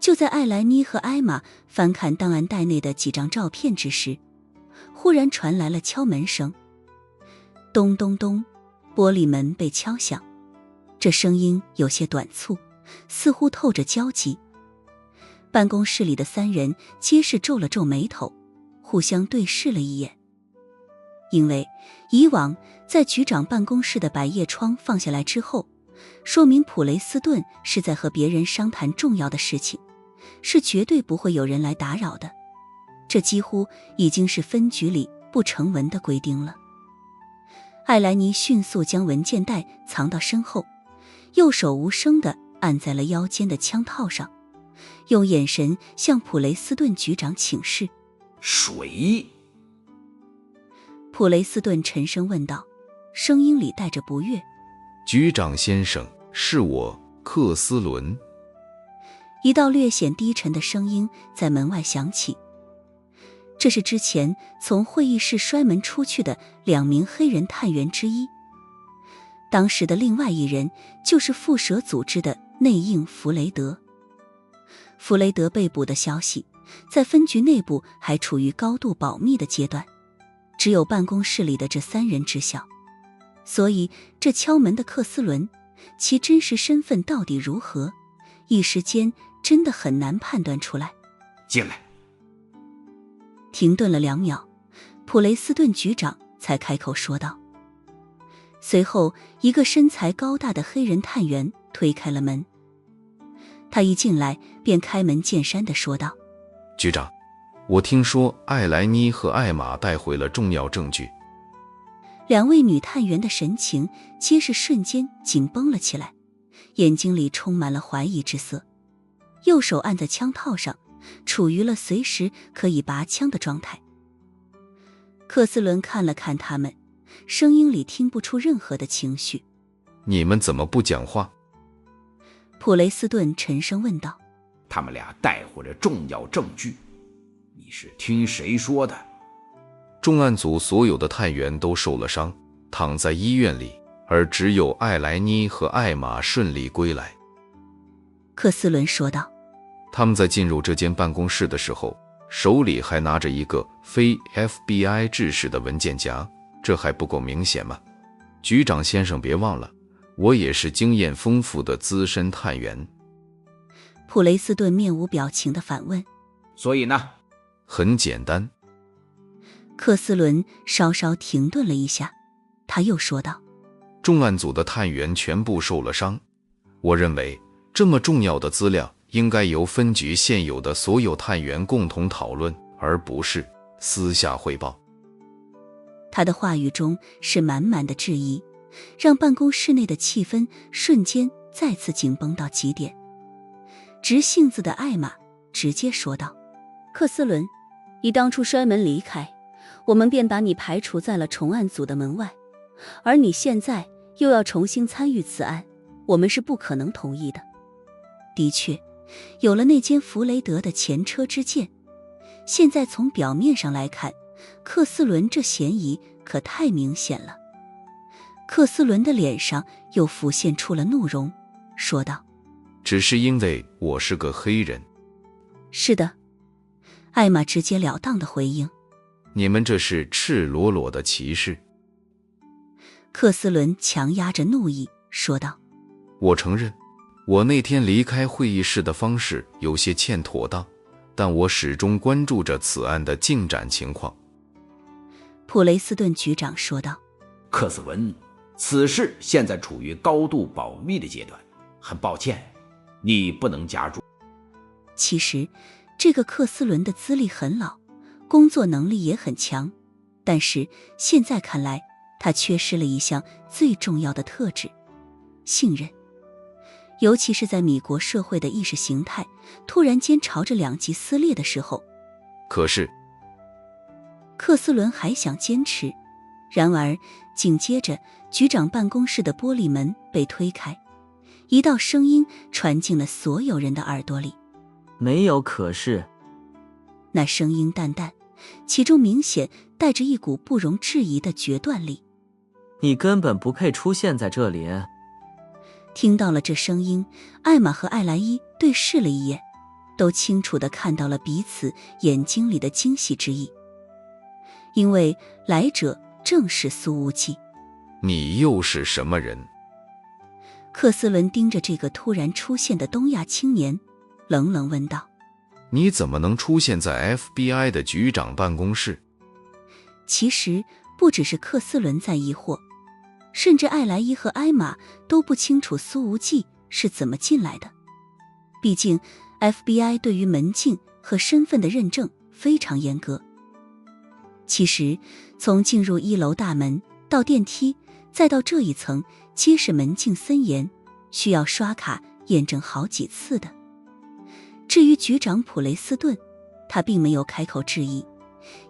就在艾莱妮和艾玛翻看档案袋内的几张照片之时，忽然传来了敲门声。咚咚咚，玻璃门被敲响，这声音有些短促，似乎透着焦急。办公室里的三人皆是皱了皱眉头，互相对视了一眼。因为以往在局长办公室的百叶窗放下来之后，说明普雷斯顿是在和别人商谈重要的事情，是绝对不会有人来打扰的。这几乎已经是分局里不成文的规定了。艾莱妮迅速将文件袋藏到身后，右手无声地按在了腰间的枪套上，用眼神向普雷斯顿局长请示。水？普雷斯顿沉声问道，声音里带着不悦。局长先生，是我，克斯伦。一道略显低沉的声音在门外响起，这是之前从会议室摔门出去的2名黑人探员之一。当时的另外一人就是蝮蛇组织的内应弗雷德。弗雷德被捕的消息在分局内部还处于高度保密的阶段，只有办公室里的这3人知晓。所以这敲门的克斯伦，其真实身份到底如何，一时间真的很难判断出来。进来。停顿了2秒，普雷斯顿局长才开口说道。随后一个身材高大的黑人探员推开了门，他一进来便开门见山地说道，局长，我听说艾莱妮和艾玛带回了重要证据。2位女探员的神情皆是瞬间紧绷了起来，眼睛里充满了怀疑之色，右手按在枪套上，处于了随时可以拔枪的状态。克斯伦看了看他们，声音里听不出任何的情绪。你们怎么不讲话？普雷斯顿沉声问道。他们俩带回了重要证据，你是听谁说的？重案组所有的探员都受了伤，躺在医院里，而只有艾莱妮和艾玛顺利归来。克斯伦说道。他们在进入这间办公室的时候，手里还拿着一个非 FBI 制式的文件夹，这还不够明显吗？局长先生别忘了，我也是经验丰富的资深探员。普雷斯顿面无表情地反问。所以呢？很简单。克斯伦稍稍停顿了一下，他又说道，重案组的探员全部受了伤，我认为这么重要的资料应该由分局现有的所有探员共同讨论，而不是私下汇报。他的话语中是满满的质疑，让办公室内的气氛瞬间再次紧绷到极点。直性子的艾玛直接说道，克斯伦，你当初摔门离开，我们便把你排除在了重案组的门外，而你现在又要重新参与此案，我们是不可能同意的。的确，有了那间弗雷德的前车之鉴，现在从表面上来看，克斯伦这嫌疑可太明显了。克斯伦的脸上又浮现出了怒容，说道，只是因为我是个黑人。是的，艾玛直截了当的回应。你们这是赤裸裸的歧视。克斯伦强压着怒意说道，我承认，我那天离开会议室的方式有些欠妥当，但我始终关注着此案的进展情况。普雷斯顿局长说道。克斯文，此事现在处于高度保密的阶段，很抱歉，你不能加入。其实这个克斯伦的资历很老，工作能力也很强，但是现在看来，他缺失了一项最重要的特质——信任。尤其是在米国社会的意识形态突然间朝着两极撕裂的时候。可是克斯伦还想坚持，然而紧接着局长办公室的玻璃门被推开，一道声音传进了所有人的耳朵里。没有可是。那声音淡淡，其中明显带着一股不容置疑的决断力。你根本不配出现在这里。听到了这声音，艾玛和艾莱伊对视了一眼，都清楚地看到了彼此眼睛里的惊喜之意，因为来者正是苏无忌。你又是什么人？克斯伦盯着这个突然出现的东亚青年，冷冷问道：你怎么能出现在 FBI 的局长办公室？其实不只是克斯伦在疑惑，甚至艾莱伊和艾玛都不清楚苏无忌是怎么进来的。毕竟 FBI 对于门禁和身份的认证非常严格。其实从进入1楼大门到电梯再到这一层，皆是门禁森严，需要刷卡验证好几次的。至于局长普雷斯顿，他并没有开口质疑，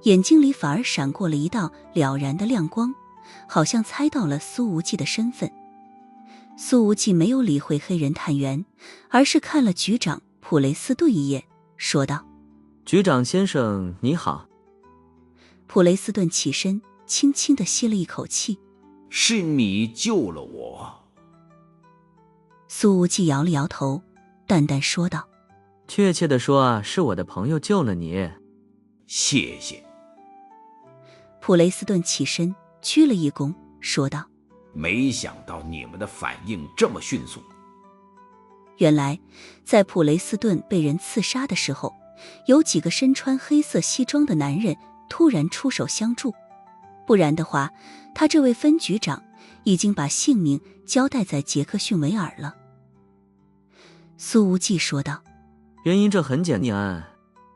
眼睛里反而闪过了一道了然的亮光，好像猜到了苏无忌的身份。苏无忌没有理会黑人探员，而是看了局长普雷斯顿一眼，说道：局长先生你好。普雷斯顿起身，轻轻地吸了一口气。是你救了我。苏无忌摇了摇头，淡淡说道：确切地说啊，是我的朋友救了你。谢谢。普雷斯顿起身，鞠了一躬，说道：没想到你们的反应这么迅速。原来在普雷斯顿被人刺杀的时候，有几个身穿黑色西装的男人突然出手相助，不然的话，他这位分局长已经把性命交代在杰克逊维尔了。苏无忌说道：原因这很简单，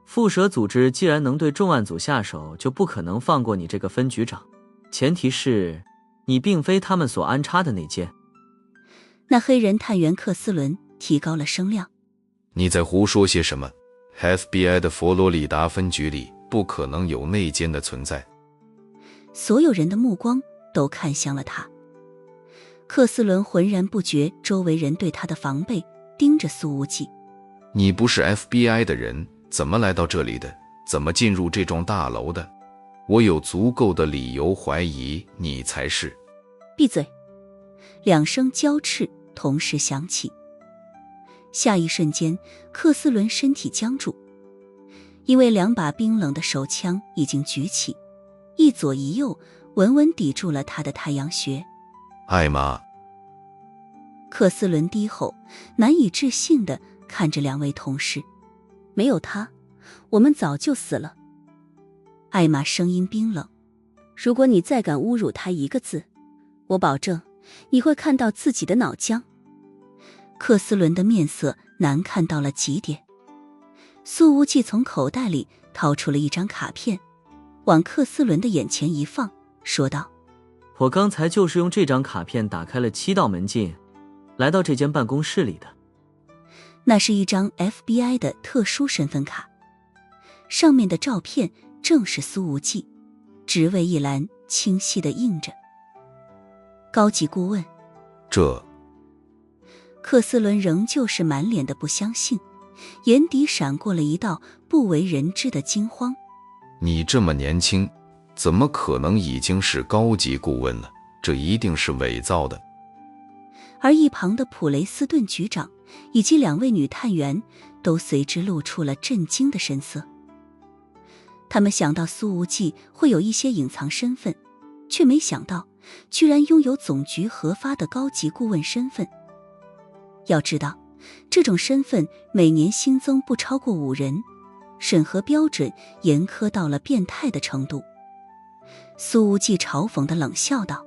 蝮蛇组织既然能对重案组下手，就不可能放过你这个分局长，前提是你并非他们所安插的那间。那黑人探员克斯伦提高了声量：你在胡说些什么？ FBI 的佛罗里达分局里不可能有内奸的存在。所有人的目光都看向了他。克斯伦浑然不觉周围人对他的防备，盯着苏无忌：你不是 FBI 的人，怎么来到这里的？怎么进入这幢大楼的？我有足够的理由怀疑你才是。闭嘴！两声交斥同时响起。下一瞬间，克斯伦身体僵住，因为2把冰冷的手枪已经举起，一左一右稳稳抵住了他的太阳穴。艾玛！克斯伦低吼，难以置信地看着2位同事：没有他，我们早就死了。艾玛声音冰冷：如果你再敢侮辱他一个字，我保证你会看到自己的脑浆。克斯伦的面色难看到了极点。苏无忌从口袋里掏出了一张卡片，往克斯伦的眼前一放，说道：我刚才就是用这张卡片打开了7道门禁，来到这间办公室里的。那是一张 FBI 的特殊身份卡，上面的照片正是苏无忌，职位一栏清晰地印着高级顾问。这……克斯伦仍旧是满脸的不相信，眼底闪过了一道不为人知的惊慌。你这么年轻，怎么可能已经是高级顾问了？这一定是伪造的。而一旁的普雷斯顿局长以及2位女探员都随之露出了震惊的神色。他们想到苏无忌会有一些隐藏身份，却没想到居然拥有总局核发的高级顾问身份。要知道，这种身份每年新增不超过5人，审核标准严苛到了变态的程度。苏无忌嘲讽地冷笑道：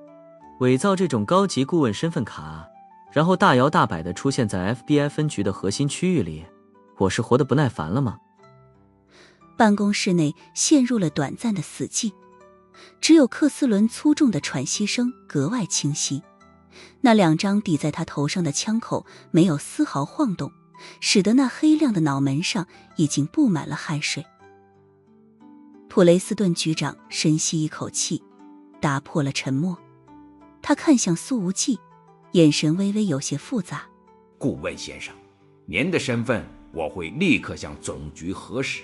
伪造这种高级顾问身份卡，然后大摇大摆地出现在 FBI 分局的核心区域里，我是活得不耐烦了吗？办公室内陷入了短暂的死寂，只有克斯伦粗重的喘息声格外清晰。那2张抵在他头上的枪口没有丝毫晃动，使得那黑亮的脑门上已经布满了汗水。普雷斯顿局长深吸一口气，打破了沉默。他看向苏无忌，眼神微微有些复杂。顾问先生，您的身份我会立刻向总局核实，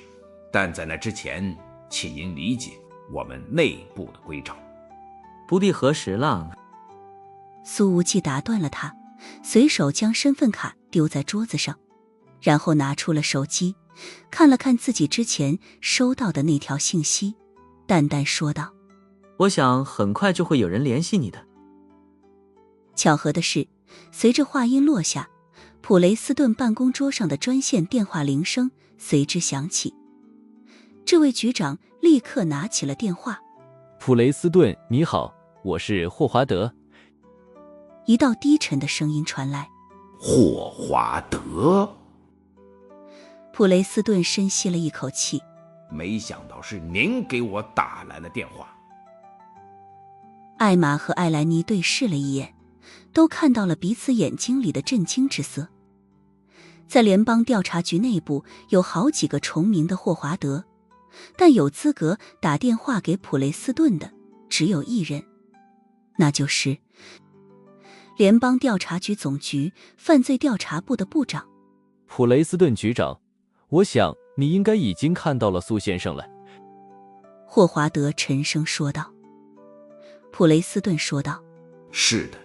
但在那之前，请您理解我们内部的规章。不必核实了。苏无忌打断了他，随手将身份卡丢在桌子上，然后拿出了手机，看了看自己之前收到的那条信息，淡淡说道：我想很快就会有人联系你的。巧合的是，随着话音落下，普雷斯顿办公桌上的专线电话铃声随之响起。这位局长立刻拿起了电话。普雷斯顿，你好，我是霍华德。一道低沉的声音传来。霍华德。普雷斯顿深吸了一口气，没想到是您给我打来了电话。艾玛和艾莱妮对视了一眼，都看到了彼此眼睛里的震惊之色。在联邦调查局内部有好几个重名的霍华德，但有资格打电话给普雷斯顿的只有一人，那就是联邦调查局总局犯罪调查部的部长。普雷斯顿局长，我想你应该已经看到了苏先生了。霍华德沉声说道。普雷斯顿说道：是的，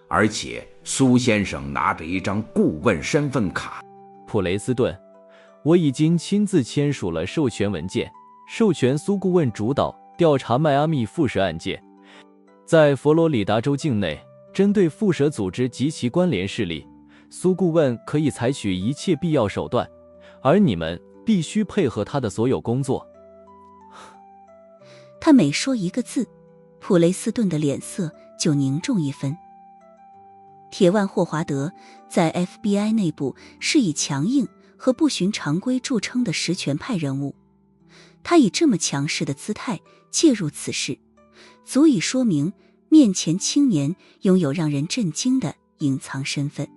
而且苏先生拿着一张顾问身份卡。普雷斯顿，我已经亲自签署了授权文件，授权苏顾问主导调查迈阿密附蛇案件。在佛罗里达州境内，针对附蛇组织及其关联势力，苏顾问可以采取一切必要手段，而你们必须配合他的所有工作。他每说一个字，普雷斯顿的脸色就凝重一分。铁腕霍华德在 FBI 内部是以强硬和不循常规著称的实权派人物，他以这么强势的姿态介入此事，足以说明面前青年拥有让人震惊的隐藏身份。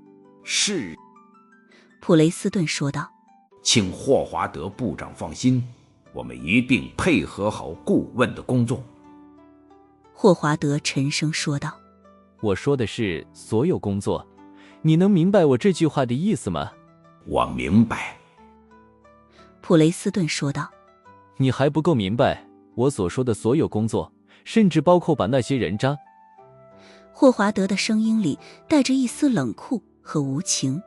是，普雷斯顿说道。请霍华德部长放心，我们一定配合好顾问的工作。霍华德沉声说道。我说的是所有工作，你能明白我这句话的意思吗？我明白。普雷斯顿说道。你还不够明白我所说的所有工作，甚至包括把那些人渣。霍华德的声音里带着一丝冷酷和无情。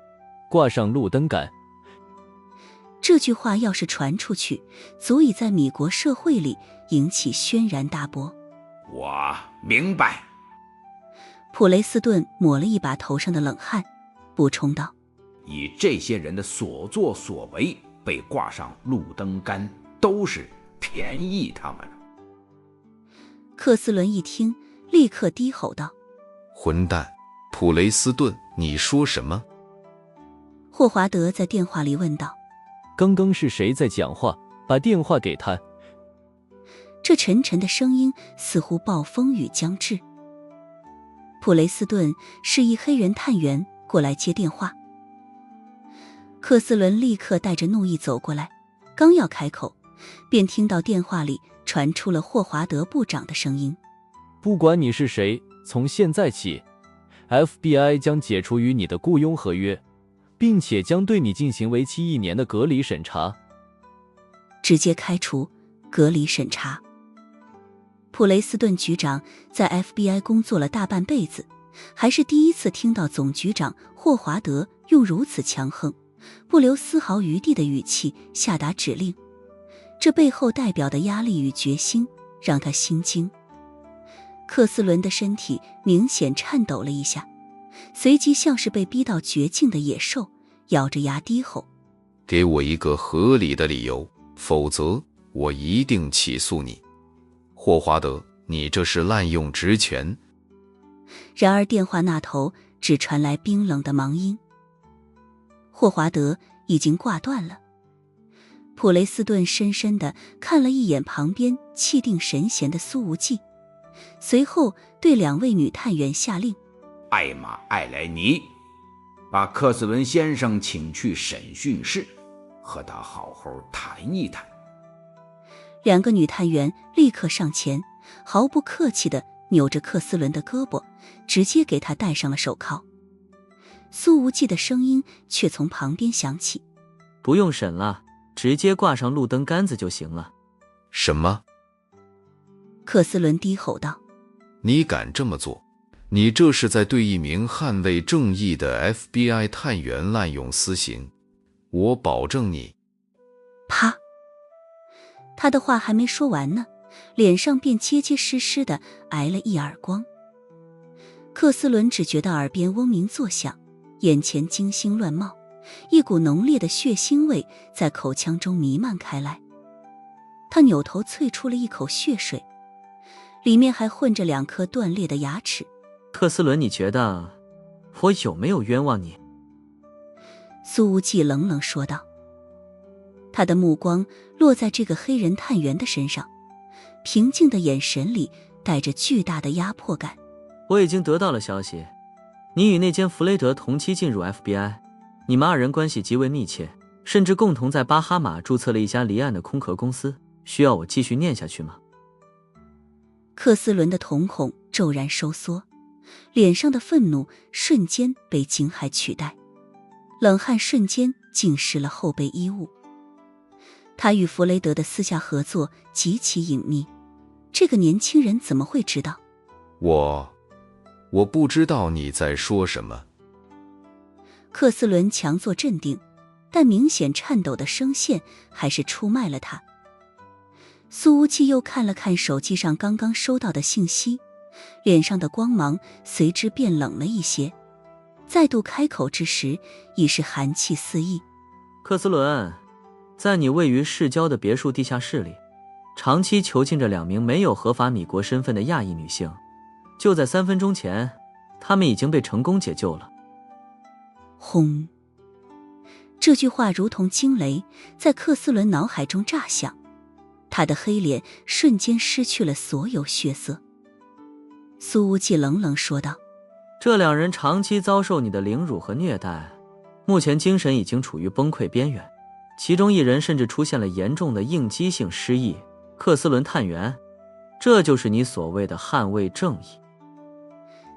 挂上路灯杆。这句话要是传出去，足以在米国社会里引起轩然大波。我明白。普雷斯顿抹了一把头上的冷汗，补充道：以这些人的所作所为被挂上路灯杆，都是便宜他们了。克斯伦一听，立刻低吼道：混蛋，普雷斯顿，你说什么？霍华德在电话里问道。刚刚是谁在讲话？把电话给他。这沉沉的声音似乎暴风雨将至。普雷斯顿示意黑人探员过来接电话。克斯伦立刻带着怒意走过来，刚要开口，便听到电话里传出了霍华德部长的声音：不管你是谁，从现在起 FBI 将解除与你的雇佣合约，并且将对你进行为期1年的隔离审查。直接开除，隔离审查。普雷斯顿局长在 FBI 工作了大半辈子，还是第一次听到总局长霍华德用如此强横、不留丝毫余地的语气下达指令，这背后代表的压力与决心让他心惊。克斯伦的身体明显颤抖了一下，随即像是被逼到绝境的野兽，咬着牙低吼：给我一个合理的理由，否则我一定起诉你。霍华德，你这是滥用职权。然而电话那头只传来冰冷的忙音。霍华德已经挂断了。普雷斯顿深深地看了一眼旁边气定神闲的苏无忌，随后对2位女探员下令：艾玛·艾莱尼，把克斯伦先生请去审讯室，和他好好谈一谈。2个女探员立刻上前，毫不客气地扭着克斯伦的胳膊，直接给他戴上了手铐。苏无忌的声音却从旁边响起：不用审了，直接挂上路灯杆子就行了。什么？克斯伦低吼道：你敢这么做？你这是在对一名捍卫正义的 FBI 探员滥用私刑。我保证你，他的话还没说完呢，脸上便结结实实地挨了一耳光。克斯伦只觉得耳边嗡鸣作响，眼前金星乱冒，一股浓烈的血腥味在口腔中弥漫开来。他扭头啐出了一口血水，里面还混着2颗断裂的牙齿。克斯伦，你觉得我有没有冤枉你？苏无忌冷冷说道。他的目光落在这个黑人探员的身上，平静的眼神里带着巨大的压迫感。我已经得到了消息，你与那间弗雷德同期进入 FBI， 你们2人关系极为密切，甚至共同在巴哈马注册了一家离岸的空壳公司，需要我继续念下去吗？克斯伦的瞳孔骤然收缩，脸上的愤怒瞬间被惊骇取代，冷汗瞬间浸湿了后背衣物。他与弗雷德的私下合作极其隐秘，这个年轻人怎么会知道？我不知道你在说什么。克斯伦强作镇定，但明显颤抖的声线还是出卖了他。苏无忌又看了看手机上刚刚收到的信息，脸上的光芒随之变冷了一些，再度开口之时已是寒气四溢。克斯伦，在你位于市郊的别墅地下室里，长期囚禁着2名没有合法米国身份的亚裔女性，就在3分钟前，她们已经被成功解救了。轰！这句话如同惊雷，在克斯伦脑海中炸响，他的黑脸瞬间失去了所有血色。苏无忌冷冷说道：这2人长期遭受你的凌辱和虐待，目前精神已经处于崩溃边缘，其中1人甚至出现了严重的应激性失忆。克斯伦探员，这就是你所谓的捍卫正义。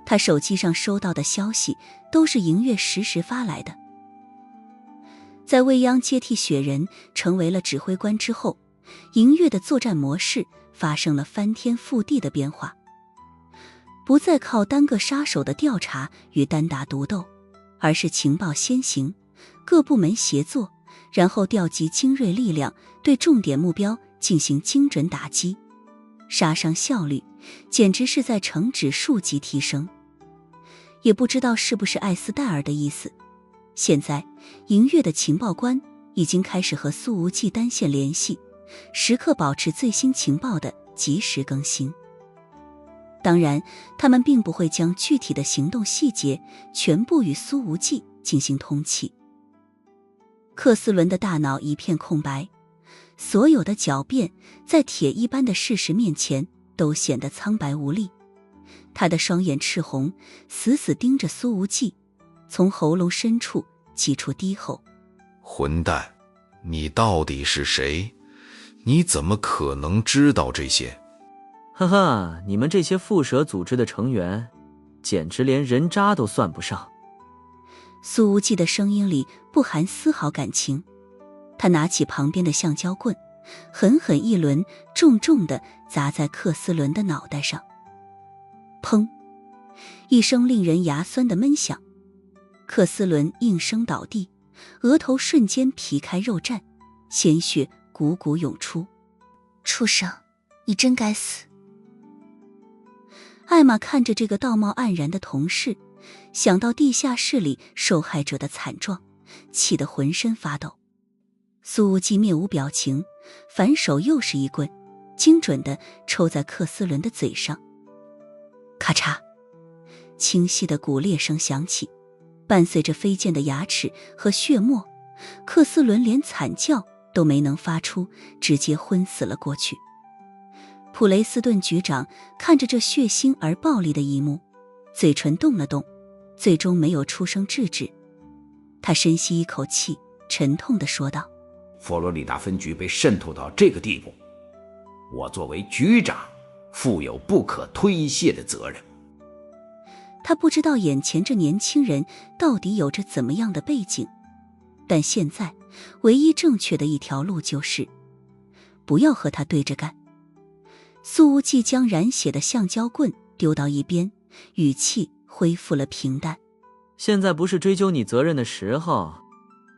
他手机上收到的消息都是营月实时发来的。在未央接替雪人成为了指挥官之后，营月的作战模式发生了翻天覆地的变化，不再靠单个杀手的调查与单打独斗，而是情报先行，各部门协作，然后调集精锐力量，对重点目标进行精准打击，杀伤效率简直是在呈指数级提升。也不知道是不是艾斯戴尔的意思，现在营月的情报官已经开始和苏无忌单线联系，时刻保持最新情报的及时更新。当然，他们并不会将具体的行动细节全部与苏无忌进行通气。克斯伦的大脑一片空白，所有的狡辩在铁一般的事实面前都显得苍白无力。他的双眼赤红，死死盯着苏无忌，从喉咙深处挤出低吼：混蛋，你到底是谁？你怎么可能知道这些？呵呵，你们这些蝮蛇组织的成员，简直连人渣都算不上。苏无忌的声音里不含丝毫感情，他拿起旁边的橡胶棍，狠狠一抡，重重地砸在克斯伦的脑袋上。砰！一声令人牙酸的闷响，克斯伦应声倒地，额头瞬间皮开肉绽，鲜血汩汩涌出。畜生，你真该死！艾玛看着这个道貌岸然的同事，想到地下室里受害者的惨状，气得浑身发抖。苏无忌面无表情，反手又是一棍，精准地抽在克斯伦的嘴上。咔嚓，清晰的骨裂声响起，伴随着飞溅的牙齿和血沫，克斯伦连惨叫都没能发出，直接昏死了过去。普雷斯顿局长看着这血腥而暴力的一幕，嘴唇动了动，最终没有出声制止。他深吸一口气，沉痛地说道：佛罗里达分局被渗透到这个地步，我作为局长负有不可推卸的责任。他不知道眼前这年轻人到底有着怎么样的背景，但现在唯一正确的一条路就是不要和他对着干。苏无忌将染血的橡胶棍丢到一边，语气恢复了平淡。现在不是追究你责任的时候，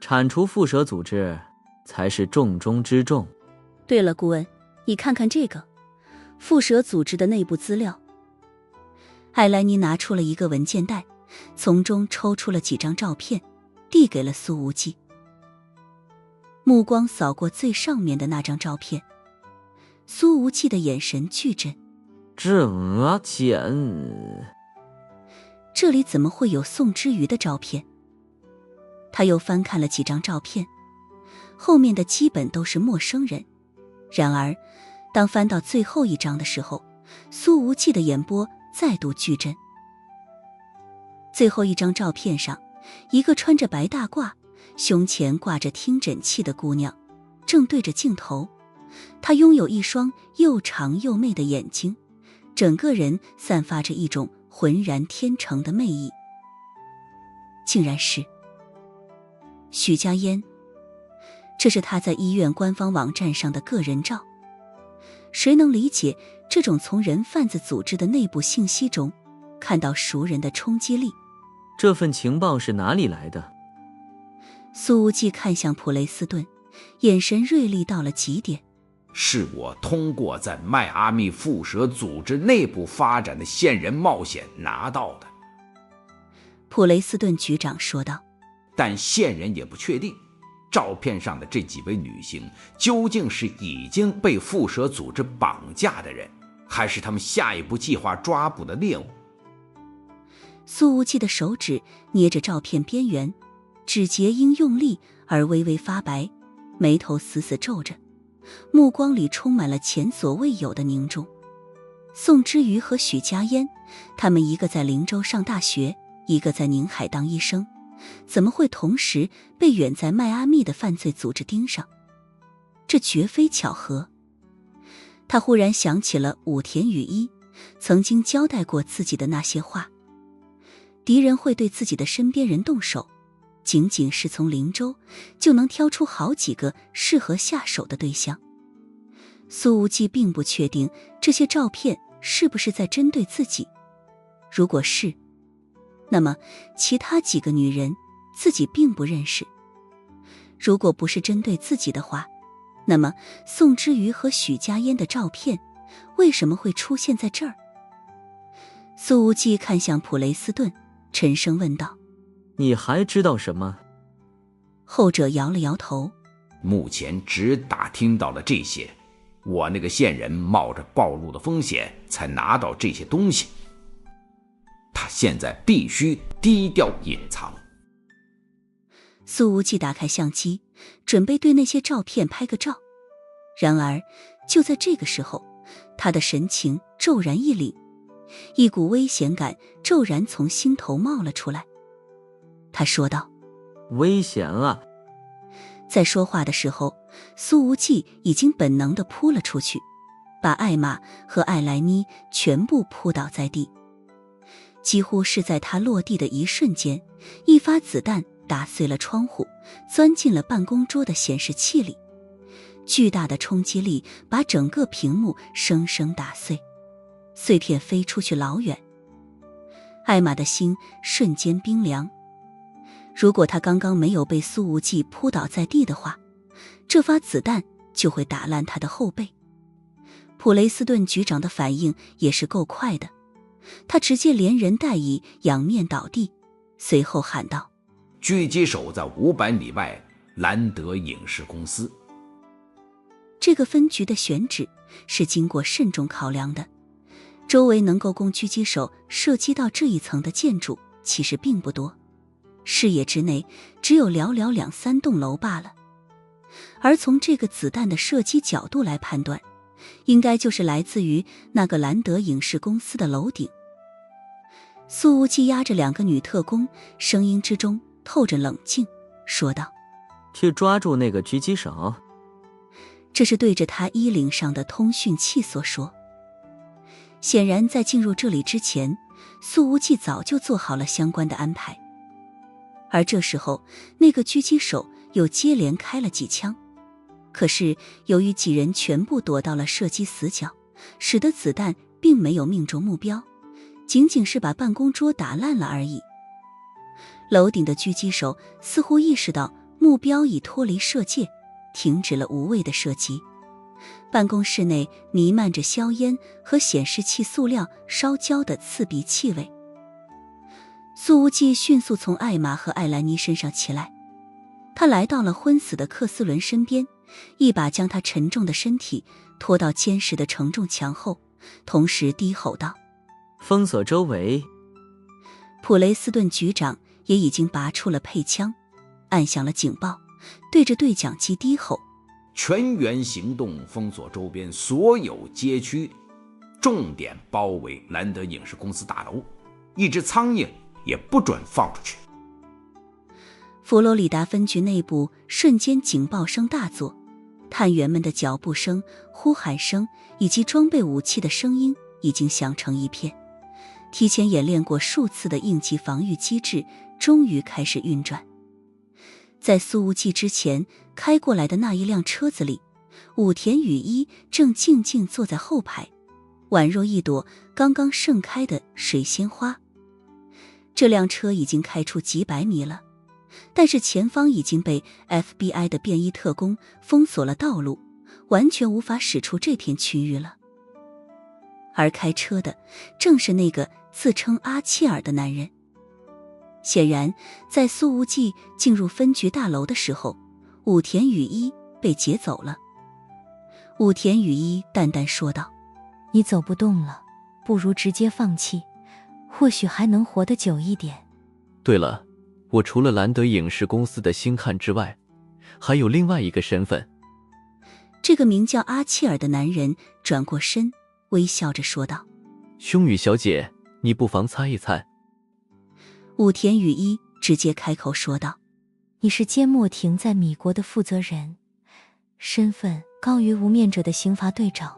铲除蝮蛇组织才是重中之重。对了，顾问，你看看这个，蝮蛇组织的内部资料。艾莱妮拿出了一个文件袋，从中抽出了几张照片，递给了苏无忌。目光扫过最上面的那张照片，苏无忌的眼神巨震。这这里怎么会有宋之瑜的照片？他又翻看了几张照片，后面的基本都是陌生人。然而当翻到最后一张的时候，苏无忌的眼波再度巨震。最后一张照片上，一个穿着白大褂，胸前挂着听诊器的姑娘正对着镜头，她拥有一双又长又媚的眼睛，整个人散发着一种浑然天成的魅意。竟然是许家嫣，这是她在医院官方网站上的个人照。谁能理解这种从人贩子组织的内部信息中看到熟人的冲击力？这份情报是哪里来的？苏无忌看向普雷斯顿，眼神锐利到了极点。是我通过在迈阿密蝮蛇组织内部发展的线人冒险拿到的。普雷斯顿局长说道。但线人也不确定，照片上的这几位女性究竟是已经被蝮蛇组织绑架的人，还是他们下一步计划抓捕的猎物。苏无忌的手指捏着照片边缘，指节因用力而微微发白，眉头死死皱着，目光里充满了前所未有的凝重。宋之瑜和许家嫣，他们一个在灵州上大学，一个在宁海当医生，怎么会同时被远在迈阿密的犯罪组织盯上？这绝非巧合。他忽然想起了武田雨一曾经交代过自己的那些话，敌人会对自己的身边人动手，仅仅是从灵州就能挑出好几个适合下手的对象。苏无忌并不确定这些照片是不是在针对自己，如果是，那么其他几个女人自己并不认识。如果不是针对自己的话，那么宋之瑜和许家嫣的照片为什么会出现在这儿？苏无忌看向普雷斯顿，沉声问道：你还知道什么？后者摇了摇头。目前只打听到了这些，我那个线人冒着暴露的风险才拿到这些东西，他现在必须低调隐藏。苏无忌打开相机，准备对那些照片拍个照。然而就在这个时候，他的神情骤然一凛，一股危险感骤然从心头冒了出来。他说道：危险啊！在说话的时候，苏无忌已经本能地扑了出去，把艾玛和艾莱妮全部扑倒在地。几乎是在他落地的一瞬间，一发子弹打碎了窗户，钻进了办公桌的显示器里。巨大的冲击力把整个屏幕生生打碎，碎片飞出去老远。艾玛的心瞬间冰凉。如果他刚刚没有被苏无忌扑倒在地的话，这发子弹就会打烂他的后背。普雷斯顿局长的反应也是够快的，他直接连人带椅仰面倒地，随后喊道：狙击手在500里外兰德影视公司。这个分局的选址是经过慎重考量的，周围能够供狙击手射击到这一层的建筑其实并不多，视野之内只有寥寥2-3栋楼罢了。而从这个子弹的射击角度来判断，应该就是来自于那个兰德影视公司的楼顶。苏无忌压着2个女特工，声音之中透着冷静，说道：去抓住那个狙击手。这是对着他衣领上的通讯器所说。显然在进入这里之前，苏无忌早就做好了相关的安排。而这时候那个狙击手又接连开了几枪，可是由于几人全部躲到了射击死角，使得子弹并没有命中目标，仅仅是把办公桌打烂了而已。楼顶的狙击手似乎意识到目标已脱离射界，停止了无谓的射击，办公室内弥漫着硝烟和显示器塑料烧焦的刺鼻气味。苏无忌迅速从艾玛和艾兰妮身上起来，他来到了昏死的克斯伦身边，一把将他沉重的身体拖到坚实的承重墙后，同时低吼道：封锁周围。普雷斯顿局长也已经拔出了配枪，按响了警报，对着对讲机低吼：全员行动，封锁周边所有街区，重点包围兰德影视公司大楼，一只苍蝇也不准放出去。佛罗里达分局内部瞬间警报声大作，探员们的脚步声、呼喊声以及装备武器的声音已经响成一片。提前演练过数次的应急防御机制终于开始运转。在苏无忌之前开过来的那一辆车子里，武田雨一正静静坐在后排，宛若一朵刚刚盛开的水仙花。这辆车已经开出几百米了，但是前方已经被 FBI 的便衣特工封锁了道路，完全无法驶出这片区域了。而开车的正是那个自称阿切尔的男人。显然，在苏无忌进入分局大楼的时候，武田雨一被劫走了。武田雨一淡淡说道：你走不动了，不如直接放弃，或许还能活得久一点。对了，我除了兰德影视公司的星探之外，还有另外一个身份。这个名叫阿切尔的男人转过身，微笑着说道：胸羽小姐，你不妨猜一猜。武田雨一直接开口说道：你是缄默亭在米国的负责人，身份高于无面者的刑罚队长。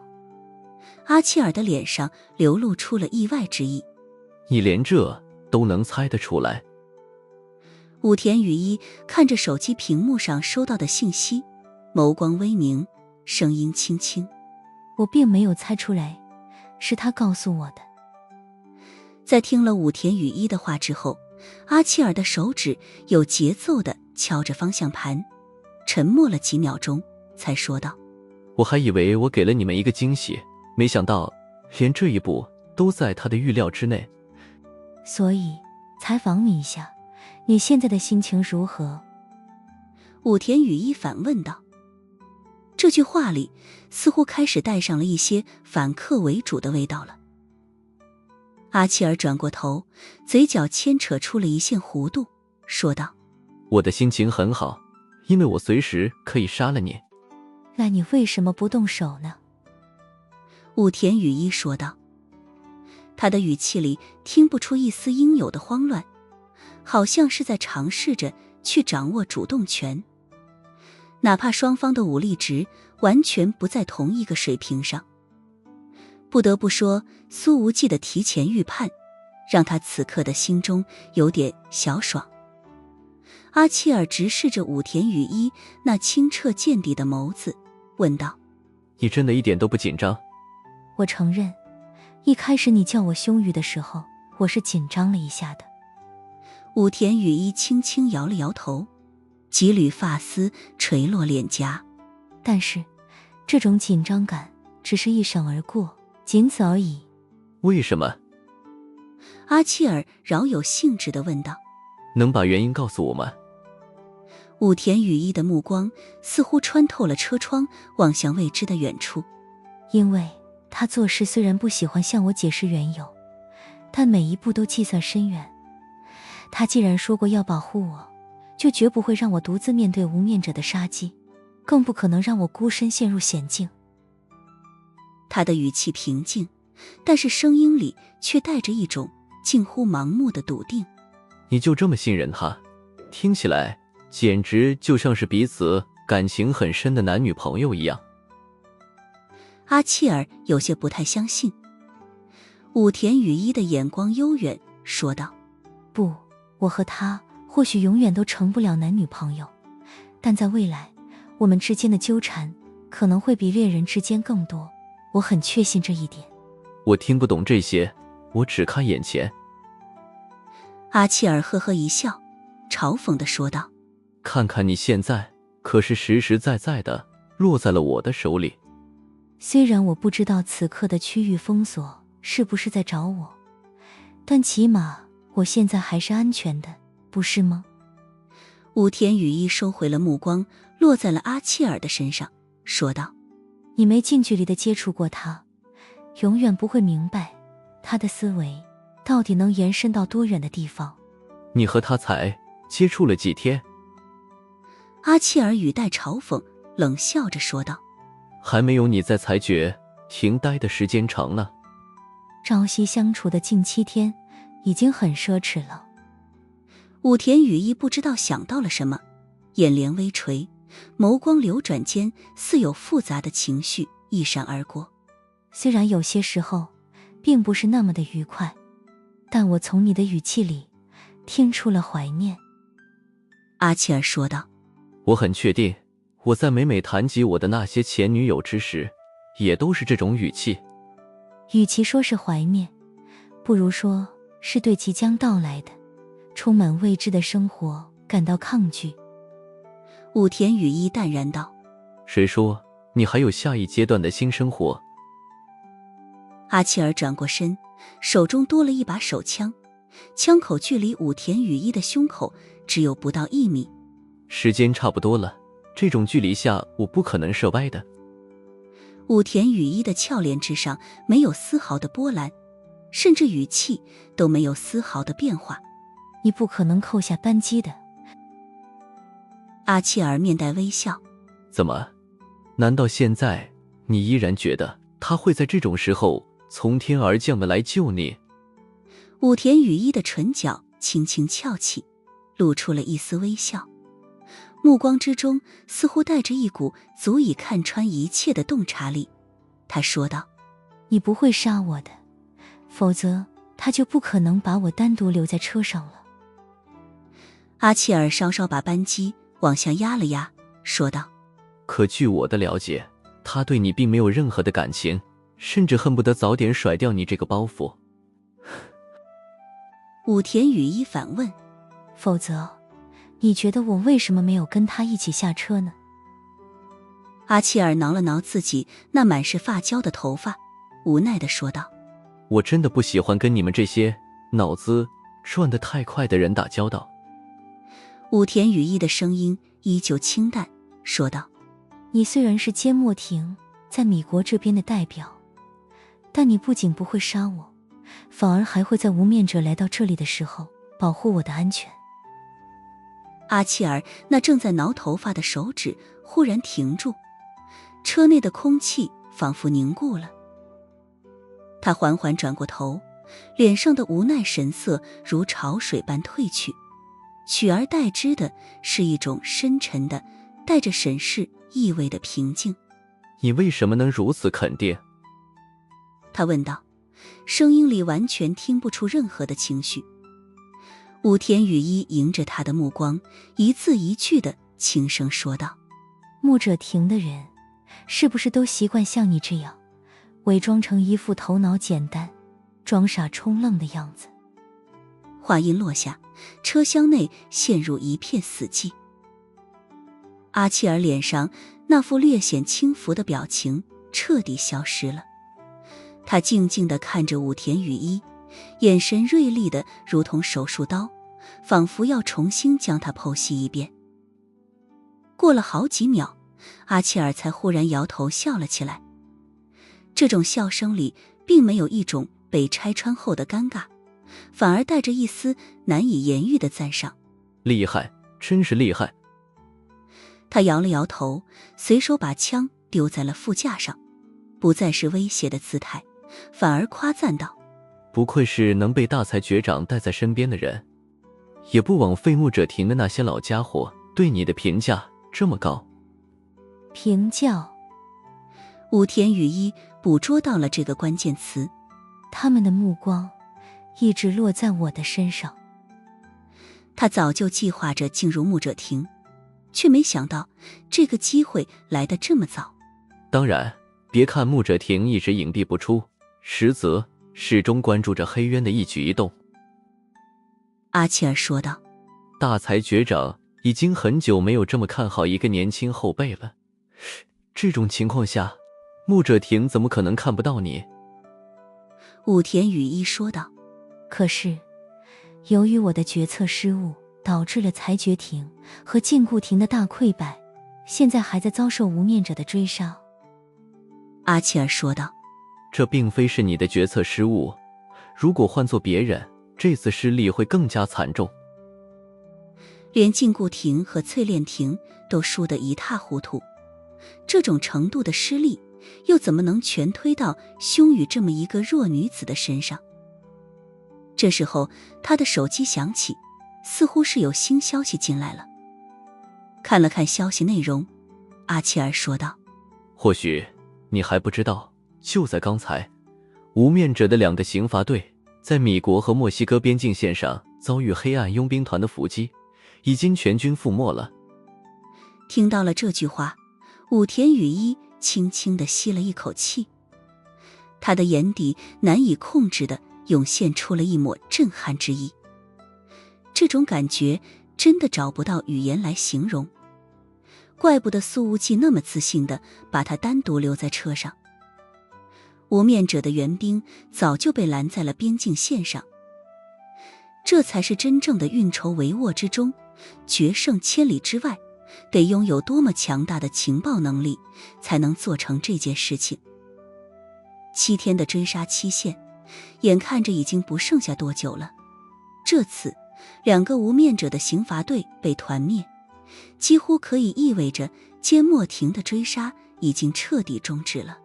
阿切尔的脸上流露出了意外之意。你连这都能猜得出来？武田雨一看着手机屏幕上收到的信息，眸光微凝，声音轻轻：我并没有猜出来，是他告诉我的。在听了武田雨一的话之后，阿切尔的手指有节奏地敲着方向盘，沉默了几秒钟，才说道：我还以为我给了你们一个惊喜，没想到连这一步都在他的预料之内。所以采访你一下，你现在的心情如何？武田雨一反问道。这句话里似乎开始带上了一些反客为主的味道了。阿切尔转过头，嘴角牵扯出了一线弧度，说道：我的心情很好，因为我随时可以杀了你。那你为什么不动手呢？武田雨一说道。他的语气里听不出一丝应有的慌乱，好像是在尝试着去掌握主动权。哪怕双方的武力值完全不在同一个水平上。不得不说，苏无忌的提前预判让他此刻的心中有点小爽。阿切尔直视着武田雨一那清澈见底的眸子，问道：你真的一点都不紧张？我承认，一开始你叫我胸羽的时候，我是紧张了一下的。武田雨一轻轻摇了摇头，几缕发丝垂落脸颊。但是这种紧张感只是一闪而过，仅此而已。为什么？阿切尔饶有兴致地问道。能把原因告诉我吗？武田雨一的目光似乎穿透了车窗，望向未知的远处。因为他做事虽然不喜欢向我解释缘由，但每一步都计算深远。他既然说过要保护我，就绝不会让我独自面对无面者的杀机，更不可能让我孤身陷入险境。他的语气平静，但是声音里却带着一种近乎盲目的笃定。你就这么信任他？听起来简直就像是彼此感情很深的男女朋友一样。阿切尔有些不太相信。武田雨一的眼光悠远，说道：不，我和他或许永远都成不了男女朋友，但在未来，我们之间的纠缠可能会比恋人之间更多，我很确信这一点。我听不懂这些，我只看眼前。阿切尔呵呵一笑，嘲讽地说道：看看你现在，可是实实在在的落在了我的手里。虽然我不知道此刻的区域封锁是不是在找我，但起码我现在还是安全的，不是吗？武田雨衣收回了目光，落在了阿切尔的身上，说道：你没近距离的接触过他，永远不会明白他的思维到底能延伸到多远的地方。你和他才接触了几天？阿切尔语带嘲讽，冷笑着说道：还没有你在裁决庭待的时间长呢。朝夕相处的近7天，已经很奢侈了。武田雨衣不知道想到了什么，眼帘微垂，眸光流转间似有复杂的情绪一闪而过。虽然有些时候并不是那么的愉快，但我从你的语气里听出了怀念。阿切尔说道：我很确定，我在每谈及我的那些前女友之时，也都是这种语气。与其说是怀念，不如说是对即将到来的充满未知的生活感到抗拒。武田雨衣淡然道：谁说你还有下一阶段的新生活？阿切尔转过身，手中多了一把手枪，枪口距离武田雨衣的胸口只有不到1米。时间差不多了，这种距离下我不可能射歪的。武田雨衣的俏脸之上没有丝毫的波澜，甚至语气都没有丝毫的变化。你不可能扣下扳机的。阿切尔面带微笑：怎么？难道现在你依然觉得他会在这种时候从天而降的来救你？武田雨衣的唇角轻轻翘起，露出了一丝微笑，目光之中似乎带着一股足以看穿一切的洞察力。他说道：你不会杀我的，否则他就不可能把我单独留在车上了。阿切尔稍稍把扳机往下压了压，说道：可据我的了解，他对你并没有任何的感情，甚至恨不得早点甩掉你这个包袱。武田雨衣反问：否则你觉得我为什么没有跟他一起下车呢？阿切尔挠了挠自己那满是发胶的头发，无奈地说道：我真的不喜欢跟你们这些脑子转得太快的人打交道。武田雨衣的声音依旧清淡，说道：你虽然是缄默亭在米国这边的代表，但你不仅不会杀我，反而还会在无面者来到这里的时候保护我的安全。阿切尔那正在挠头发的手指忽然停住，车内的空气仿佛凝固了。他缓缓转过头，脸上的无奈神色如潮水般退去，取而代之的是一种深沉的带着审视意味的平静。你为什么能如此肯定？他问道，声音里完全听不出任何的情绪。武田雨衣迎着他的目光，一字一句的轻声说道：木者亭的人是不是都习惯像你这样伪装成一副头脑简单装傻充愣的样子？话音落下，车厢内陷入一片死寂。阿切尔脸上那副略显轻浮的表情彻底消失了，他静静地看着武田雨衣，眼神锐利的如同手术刀，仿佛要重新将他剖析一遍。过了好几秒，阿切尔才忽然摇头笑了起来，这种笑声里并没有一种被拆穿后的尴尬，反而带着一丝难以言喻的赞赏。厉害，真是厉害。他摇了摇头，随手把枪丢在了副驾上，不再是威胁的姿态，反而夸赞道：不愧是能被大裁决长带在身边的人，也不枉费木者亭的那些老家伙对你的评价这么高。评价？武田雨衣捕捉到了这个关键词，他们的目光一直落在我的身上。他早就计划着进入木者亭，却没想到这个机会来得这么早。当然，别看木者亭一直隐蔽不出，实则始终关注着黑渊的一举一动。阿切尔说道：大裁决长已经很久没有这么看好一个年轻后辈了，这种情况下，穆者庭怎么可能看不到你？武田雨衣说道。可是，由于我的决策失误，导致了裁决庭和禁锢庭的大溃败，现在还在遭受无面者的追杀。阿契尔说道。这并非是你的决策失误，如果换做别人，这次失利会更加惨重。连禁锢庭和淬炼庭都输得一塌糊涂，这种程度的失利，又怎么能全推到胸羽这么一个弱女子的身上？这时候，他的手机响起，似乎是有新消息进来了。看了看消息内容，阿契尔说道：或许你还不知道，就在刚才，无面者的2个刑罚队在米国和墨西哥边境线上遭遇黑暗佣兵团的伏击，已经全军覆没了。听到了这句话，武田雨衣轻轻地吸了一口气，他的眼底难以控制地涌现出了一抹震撼之意。这种感觉真的找不到语言来形容，怪不得苏无忌那么自信地把他单独留在车上。无面者的援兵早就被拦在了边境线上，这才是真正的运筹帷幄之中，决胜千里之外，得拥有多么强大的情报能力，才能做成这件事情。7天的追杀期限，眼看着已经不剩下多久了。这次2个无面者的刑罚队被团灭，几乎可以意味着缄默庭的追杀已经彻底终止了。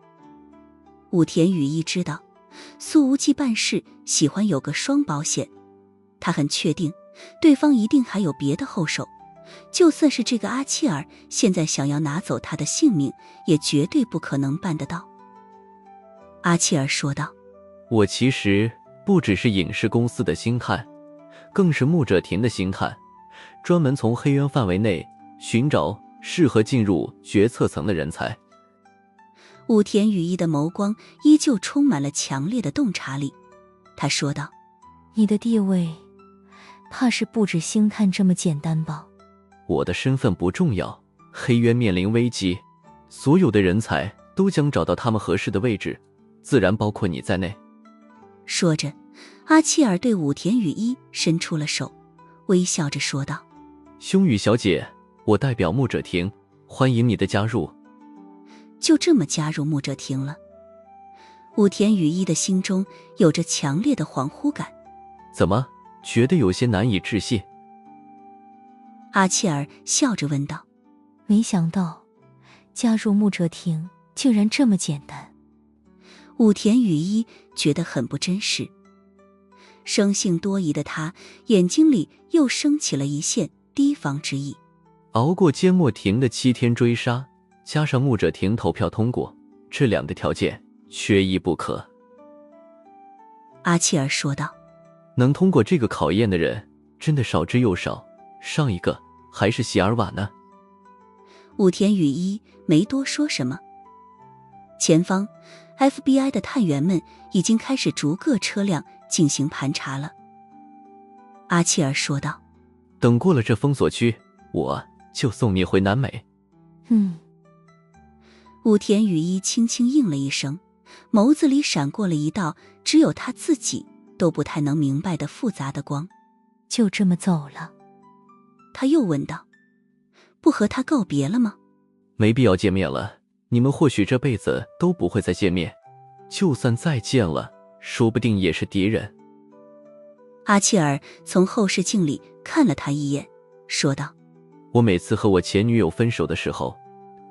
武田雨衣知道苏无忌办事喜欢有个双保险，他很确定对方一定还有别的后手，就算是这个阿契尔现在想要拿走他的性命，也绝对不可能办得到。阿契尔说道：我其实不只是影视公司的星探，更是穆者庭的星探，专门从黑渊范围内寻找适合进入决策层的人才。武田雨衣的眸光依旧充满了强烈的洞察力，他说道：你的地位怕是不止星探这么简单吧？我的身份不重要，黑渊面临危机，所有的人才都将找到他们合适的位置，自然包括你在内。说着，阿契尔对武田雨衣伸出了手，微笑着说道：胸羽小姐，我代表穆者庭，欢迎你的加入。就这么加入穆者庭了。武田雨衣的心中有着强烈的恍惚感。怎么，觉得有些难以置信？阿契尔笑着问道：没想到加入穆者庭竟然这么简单。武田雨衣觉得很不真实，生性多疑的他眼睛里又升起了一线提防之意。熬过缄默庭的7天追杀，加上穆者庭投票通过，这2个条件缺一不可。阿契尔说道：能通过这个考验的人真的少之又少，上一个还是席尔瓦呢。武田雨衣没多说什么。前方 FBI 的探员们已经开始逐个车辆进行盘查了。阿契尔说道：等过了这封锁区，我就送你回南美。武田雨衣轻轻应了一声，眸子里闪过了一道只有他自己都不太能明白的复杂的光。就这么走了？他又问道：不和他告别了吗？没必要见面了，你们或许这辈子都不会再见面，就算再见了，说不定也是敌人。阿契尔从后视镜里看了他一眼，说道：我每次和我前女友分手的时候，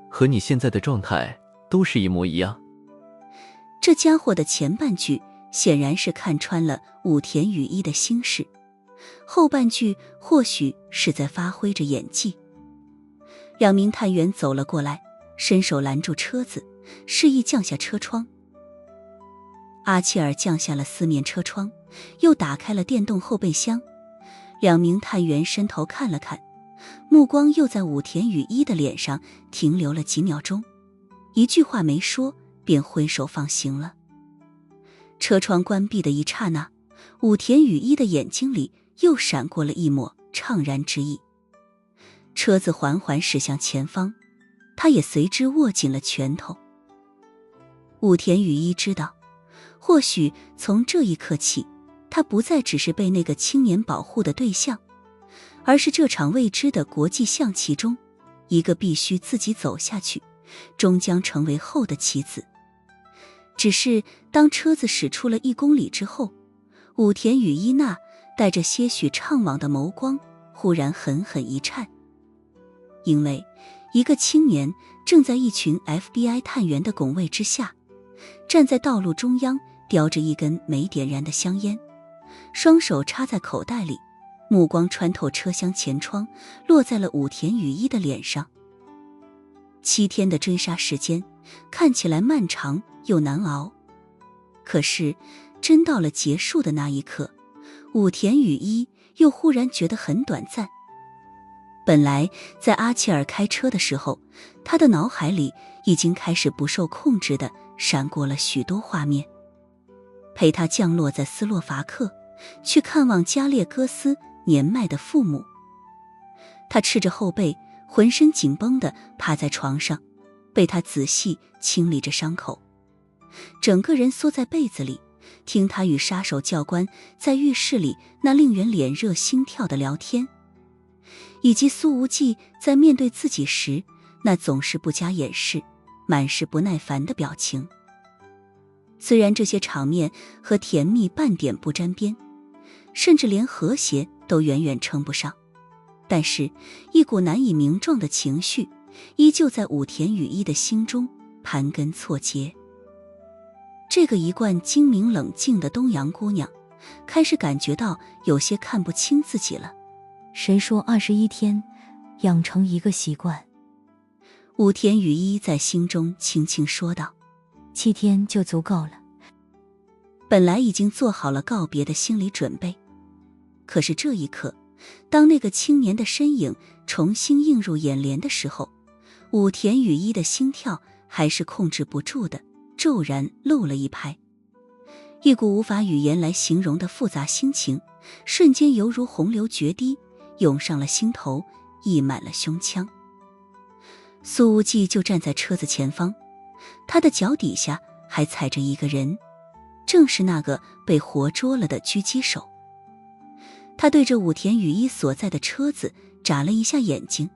和你现在的状态都是一模一样。这家伙的前半句显然是看穿了武田雨衣的心事，后半句或许是在发挥着演技。2名探员走了过来，伸手拦住车子，示意降下车窗。阿契尔降下了4面车窗，又打开了电动后备箱。2名探员伸头看了看，目光又在武田雨衣的脸上停留了几秒钟，一句话没说，便挥手放行了。车窗关闭的一刹那，武田雨衣的眼睛里又闪过了一抹怅然之意。车子缓缓驶向前方，他也随之握紧了拳头。武田雨衣知道，或许从这一刻起，他不再只是被那个青年保护的对象，而是这场未知的国际象棋中一个必须自己走下去，终将成为后的棋子。只是当车子驶出了1公里之后，武田雨衣那带着些许怅惘的眸光忽然狠狠一颤，因为一个青年正在一群 FBI 探员的拱卫之下，站在道路中央，叼着一根没点燃的香烟，双手插在口袋里，目光穿透车厢前窗，落在了武田雨衣的脸上。7天的追杀时间看起来漫长又难熬，可是真到了结束的那一刻，武田雨衣又忽然觉得很短暂。本来在阿切尔开车的时候，他的脑海里已经开始不受控制地闪过了许多画面，陪他降落在斯洛伐克，去看望加列戈斯年迈的父母。他赤着后背，浑身紧绷地趴在床上，被他仔细清理着伤口，整个人缩在被子里，听他与杀手教官在浴室里那令人脸热心跳的聊天，以及苏无忌在面对自己时那总是不加掩饰、满是不耐烦的表情。虽然这些场面和甜蜜半点不沾边，甚至连和谐都远远称不上，但是一股难以名状的情绪依旧在武田雨衣的心中盘根错节。这个一贯精明冷静的东洋姑娘开始感觉到有些看不清自己了。谁说21天养成一个习惯？武田雨衣在心中轻轻说道。7天就足够了。本来已经做好了告别的心理准备，可是这一刻，当那个青年的身影重新映入眼帘的时候，武田雨衣的心跳还是控制不住的骤然漏了一拍。一股无法语言来形容的复杂心情瞬间犹如洪流决堤，涌上了心头，溢满了胸腔。苏无忌就站在车子前方，他的脚底下还踩着一个人，正是那个被活捉了的狙击手。他对着武田雨衣所在的车子眨了一下眼睛，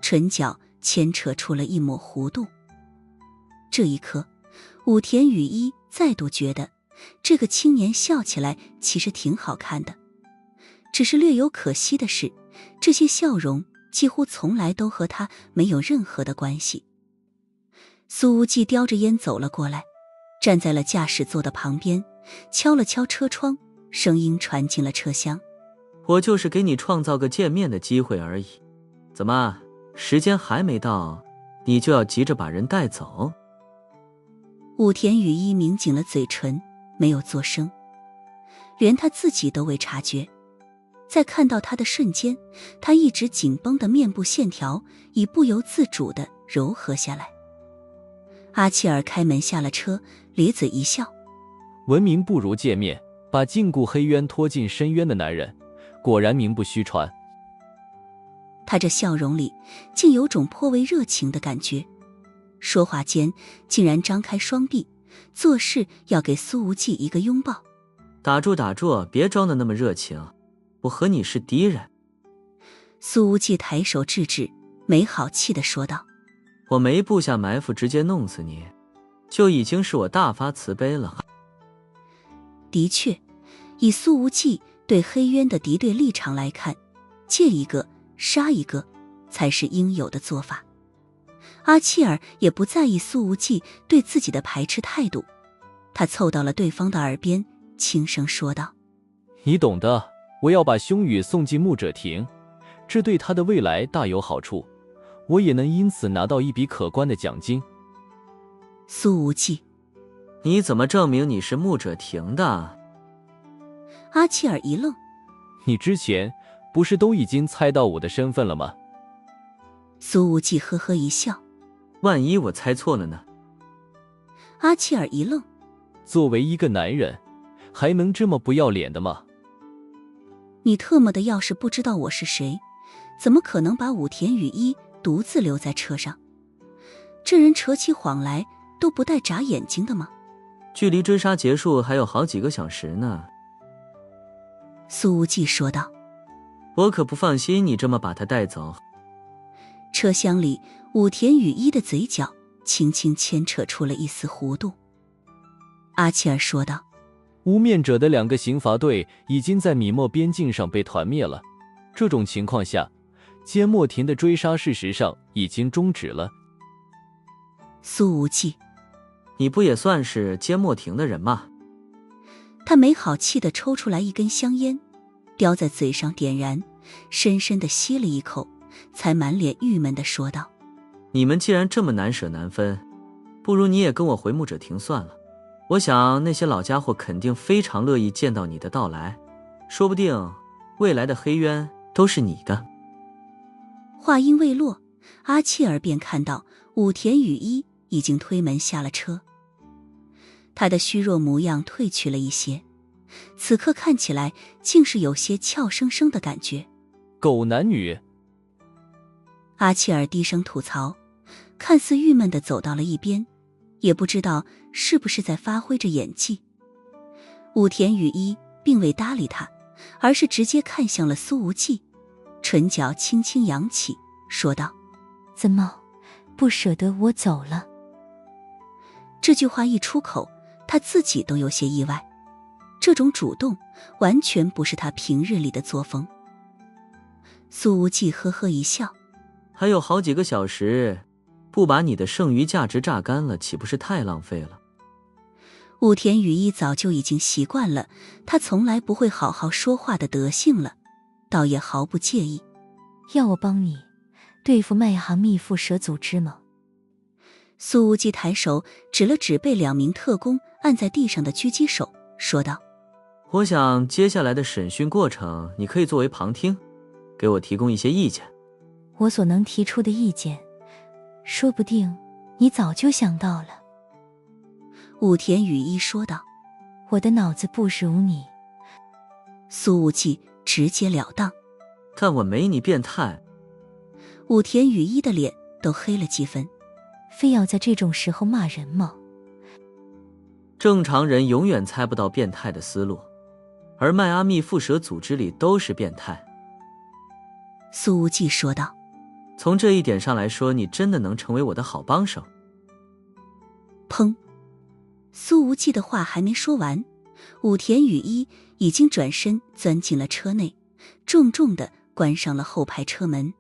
唇角牵扯出了一抹弧度。这一刻，武田雨衣再度觉得这个青年笑起来其实挺好看的，只是略有可惜的是，这些笑容几乎从来都和他没有任何的关系。苏无忌叼着烟走了过来，站在了驾驶座的旁边，敲了敲车窗，声音传进了车厢。我就是给你创造个见面的机会而已，怎么，时间还没到，你就要急着把人带走？武田雨衣抿紧了嘴唇，没有作声，连他自己都未察觉。在看到他的瞬间，他一直紧绷的面部线条已不由自主地柔和下来。阿切尔开门下了车，咧嘴一笑。闻名不如见面，把禁锢黑渊拖进深渊的男人，果然名不虚传。他这笑容里竟有种颇为热情的感觉，说话间竟然张开双臂，作势要给苏无忌一个拥抱。打住打住，别装得那么热情，我和你是敌人。苏无忌抬手制止，没好气地说道。我没布下埋伏直接弄死你，就已经是我大发慈悲了。的确，以苏无忌对黑渊的敌对立场来看，见一个杀一个才是应有的做法。阿契尔也不在意苏无忌对自己的排斥态度，他凑到了对方的耳边，轻声说道：你懂的，我要把兄宇送进牧者庭，这对他的未来大有好处，我也能因此拿到一笔可观的奖金。苏无忌，你怎么证明你是牧者庭的？阿契尔一愣，你之前不是都已经猜到我的身份了吗？苏无忌呵呵一笑，万一我猜错了呢？阿契尔一愣，作为一个男人，还能这么不要脸的吗？你特么的要是不知道我是谁，怎么可能把武田雨衣独自留在车上？这人扯起谎来都不带眨眼睛的吗？距离追杀结束还有好几个小时呢。苏无忌说道。我可不放心你这么把他带走。车厢里，武田雨衣的嘴角轻轻牵扯出了一丝弧度。阿契尔说道：无面者的2个刑罚队已经在米墨边境上被团灭了，这种情况下，缄默亭的追杀事实上已经终止了。苏无忌，你不也算是缄默亭的人吗？他没好气地抽出来一根香烟，叼在嘴上点燃，深深地吸了一口，才满脸郁闷地说道：你们既然这么难舍难分，不如你也跟我回牧者亭算了。我想那些老家伙肯定非常乐意见到你的到来，说不定未来的黑渊都是你的。话音未落，阿契尔便看到武田雨衣已经推门下了车，他的虚弱模样褪去了一些，此刻看起来竟是有些俏生生的感觉。狗男女！阿契尔低声吐槽，看似郁闷地走到了一边，也不知道是不是在发挥着演技。武田雨衣并未搭理他，而是直接看向了苏无忌，唇角轻轻扬起，说道：怎么不舍得我走了？这句话一出口，他自己都有些意外，这种主动完全不是他平日里的作风。苏无忌呵呵一笑：还有好几个小时，不把你的剩余价值榨干了，岂不是太浪费了？武田雨衣早就已经习惯了他从来不会好好说话的德性了，倒也毫不介意。要我帮你对付迈阿密蝮蛇组织吗？苏无忌抬手指了指被2名特工按在地上的狙击手，说道：我想接下来的审讯过程你可以作为旁听，给我提供一些意见。我所能提出的意见，说不定你早就想到了。武田雨衣说道：我的脑子不如你。苏无忌直截了当：看我没你变态。武田雨衣的脸都黑了几分。非要在这种时候骂人吗？正常人永远猜不到变态的思路，而迈阿密蝮蛇组织里都是变态。苏无忌说道：从这一点上来说，你真的能成为我的好帮手。砰！苏无忌的话还没说完，武田雨衣已经转身钻进了车内，重重地关上了后排车门。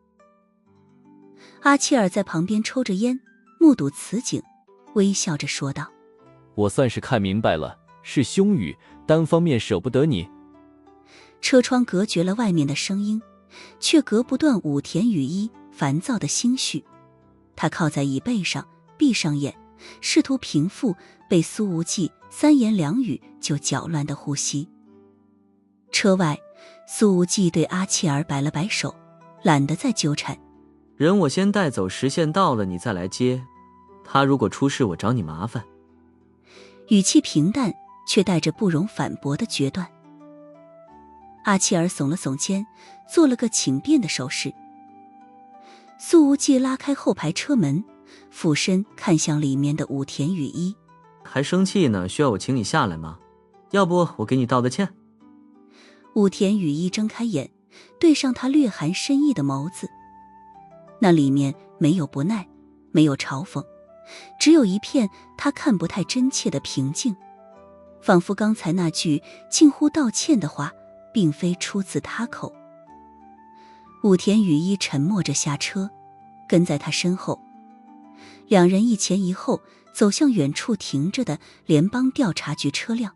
阿契尔在旁边抽着烟，目睹此景，微笑着说道：我算是看明白了，是凶宇单方面舍不得你。车窗隔绝了外面的声音，却隔不断武田雨衣烦躁的心绪。他靠在椅背上，闭上眼，试图平复被苏无忌3言2语就搅乱的呼吸。车外，苏无忌对阿契尔摆了摆手，懒得再纠缠。人我先带走，时限到了你再来接。他如果出事，我找你麻烦。语气平淡，却带着不容反驳的决断。阿契尔耸了耸肩，做了个请便的手势。苏无忌拉开后排车门，俯身看向里面的武田雨衣。还生气呢？需要我请你下来吗？要不我给你道个歉。武田雨衣睁开眼，对上他略含深意的眸子，那里面没有不耐，没有嘲讽，只有一片他看不太真切的平静，仿佛刚才那句近乎道歉的话并非出自他口。武田雨衣沉默着下车，跟在他身后，两人一前一后走向远处停着的联邦调查局车辆。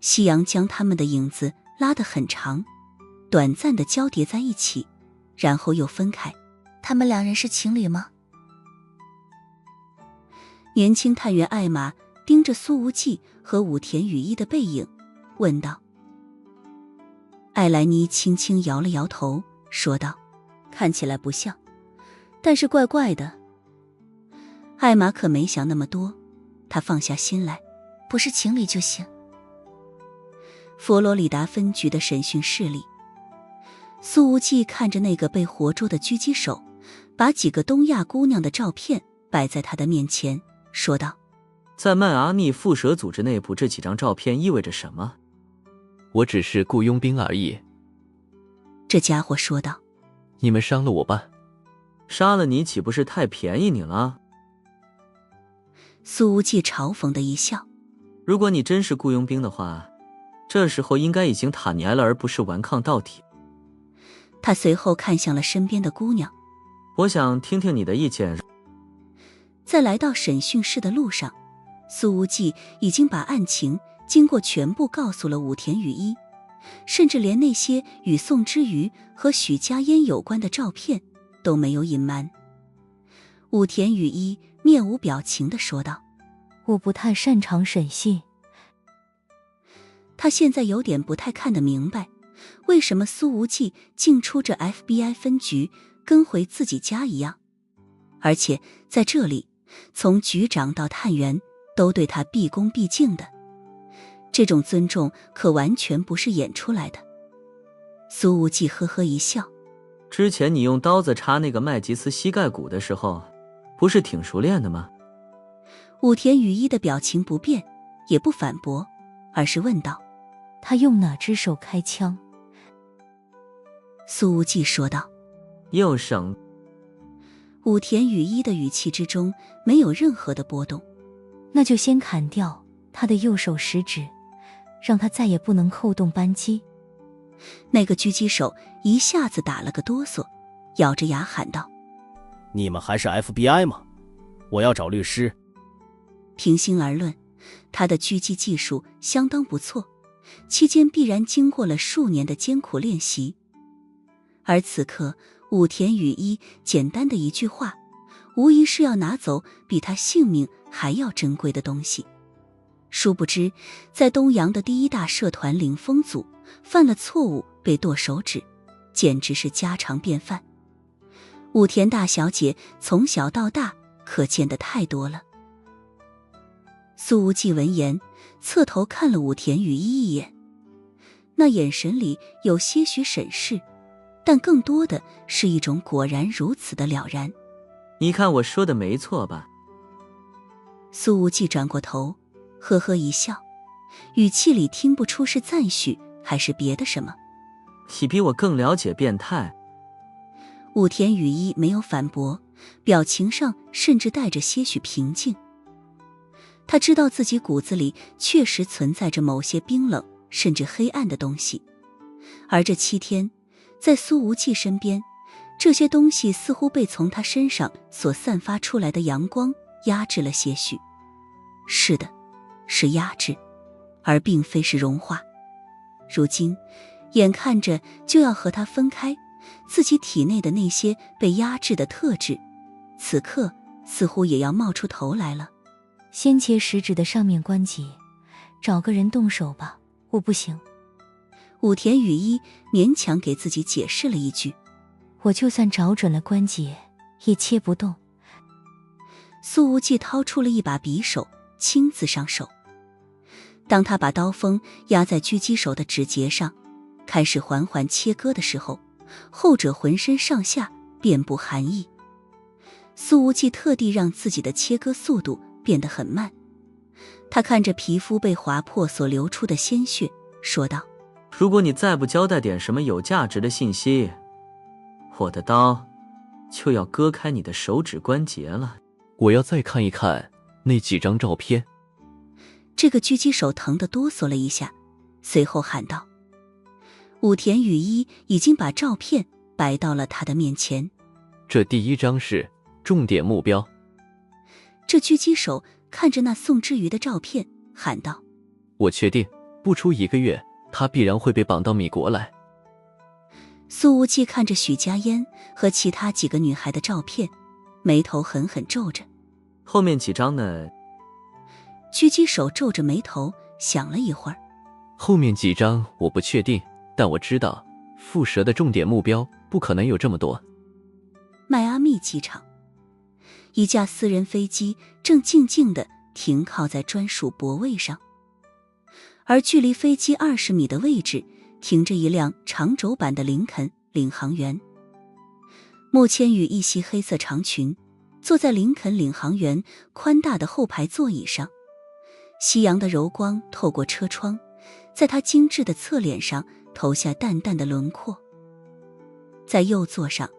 夕阳将他们的影子拉得很长，短暂的交叠在一起，然后又分开。他们2人是情侣吗？年轻探员艾玛盯着苏无忌和武田雨衣的背影，问道。艾莱妮轻轻摇了摇头，说道：看起来不像，但是怪怪的。艾玛可没想那么多，她放下心来，不是情侣就行。佛罗里达分局的审讯室里，苏无忌看着那个被活捉的狙击手，把几个东亚姑娘的照片摆在他的面前，说道：“在迈阿密蝮蛇组织内部，这几张照片意味着什么？”我只是雇佣兵而已。这家伙说道：“你们伤了我吧？杀了你岂不是太便宜你了？”苏无忌嘲讽的一笑：“如果你真是雇佣兵的话，这时候应该已经塔年了，而不是顽抗到底。”他随后看向了身边的姑娘：“我想听听你的意见。”在来到审讯室的路上，苏无忌已经把案情经过全部告诉了武田雨衣，甚至连那些与宋之瑜和许家烟有关的照片都没有隐瞒。武田雨衣面无表情地说道：“我不太擅长审讯。”他现在有点不太看得明白，为什么苏无忌竟出这 FBI 分局跟回自己家一样，而且在这里从局长到探员都对他毕恭毕敬的，这种尊重可完全不是演出来的。苏无忌呵呵一笑：“之前你用刀子插那个麦吉斯膝盖骨的时候，不是挺熟练的吗？”武田雨衣的表情不变，也不反驳，而是问道：“他用哪只手开枪？”苏无忌说道：“右手。”武田雨衣的语气之中没有任何的波动。“那就先砍掉他的右手食指，让他再也不能扣动扳机。”那个狙击手一下子打了个哆嗦，咬着牙喊道：“你们还是 FBI 吗？我要找律师。”平心而论，他的狙击技术相当不错，期间必然经过了数年的艰苦练习。而此刻武田雨衣简单的一句话，无疑是要拿走比他性命还要珍贵的东西。殊不知，在东洋的第一大社团领风组，犯了错误被剁手指，简直是家常便饭。武田大小姐从小到大可见的太多了。苏无忌闻言，侧头看了武田雨衣一眼，那眼神里有些许审视，但更多的是一种果然如此的了然。“你看我说的没错吧？”苏无忌转过头，呵呵一笑，语气里听不出是赞许还是别的什么。“你比我更了解变态。”武田雨衣没有反驳，表情上甚至带着些许平静。他知道自己骨子里确实存在着某些冰冷甚至黑暗的东西，而这7天在苏无忌身边，这些东西似乎被从他身上所散发出来的阳光压制了些许。是的，是压制，而并非是融化。如今眼看着就要和他分开，自己体内的那些被压制的特质，此刻似乎也要冒出头来了。“先切食指的上面关节，找个人动手吧，我不行。”武田雨衣勉强给自己解释了一句：“我就算找准了关节，也切不动。”苏无忌掏出了一把匕首，亲自上手。当他把刀锋压在狙击手的指节上，开始缓缓切割的时候，后者浑身上下遍布寒意。苏无忌特地让自己的切割速度变得很慢，他看着皮肤被划破所流出的鲜血，说道：“如果你再不交代点什么有价值的信息，我的刀就要割开你的手指关节了。”我要再看一看那几张照片。这个狙击手疼得哆嗦了一下，随后喊道：“武田雨衣已经把照片摆到了他的面前。”这第1张是重点目标。这狙击手看着那宋之瑜的照片，喊道：“我确定，不出1个月，他必然会被绑到米国来。”苏无忌看着许家烟和其他几个女孩的照片，眉头狠狠皱着。“后面几张呢？”狙击手皱着眉头想了一会儿。“后面几张我不确定，但我知道蝮蛇的重点目标不可能有这么多。”迈阿密机场，一架私人飞机正静静地停靠在专属泊位上，而距离飞机20米的位置停着一辆长轴版的林肯领航员。穆千羽一袭黑色长裙，坐在林肯领航员宽大的后排座椅上，夕阳的柔光透过车窗，在他精致的侧脸上投下淡淡的轮廓。在右座上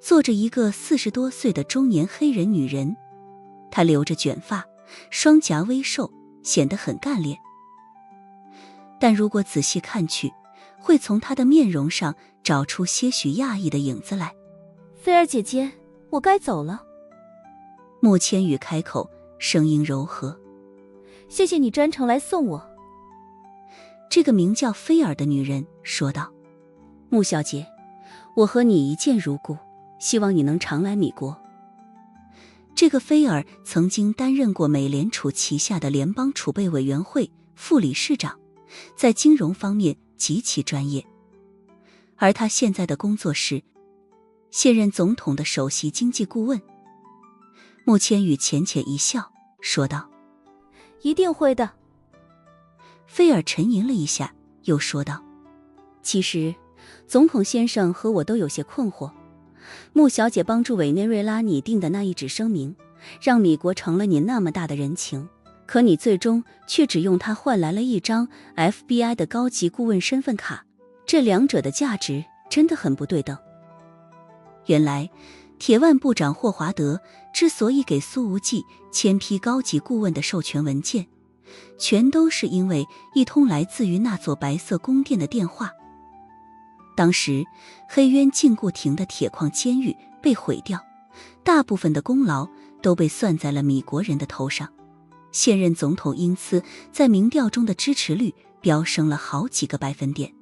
坐着一个40多岁的中年黑人女人，她留着卷发，双颊微瘦，显得很干练。但如果仔细看去，会从她的面容上找出些许讶异的影子来。菲儿姐姐，我该走了。穆千羽开口，声音柔和。谢谢你专程来送我。这个名叫菲尔的女人说道。穆小姐，我和你一见如故，希望你能常来米国。这个菲尔曾经担任过美联储旗下的联邦储备委员会副理事长，在金融方面极其专业。而他现在的工作是现任总统的首席经济顾问。穆千羽浅浅一笑，说道：一定会的。菲尔沉吟了一下，又说道：其实总统先生和我都有些困惑，穆小姐帮助委内瑞拉拟定的那一纸声明，让米国成了你那么大的人情，可你最终却只用它换来了一张 FBI 的高级顾问身份卡，这两者的价值真的很不对等。原来铁腕部长霍华德之所以给苏无忌签批高级顾问的授权文件，全都是因为一通来自于那座白色宫殿的电话。当时黑渊禁锢亭的铁矿监狱被毁掉，大部分的功劳都被算在了米国人的头上，现任总统因此在民调中的支持率飙升了好几个百分点。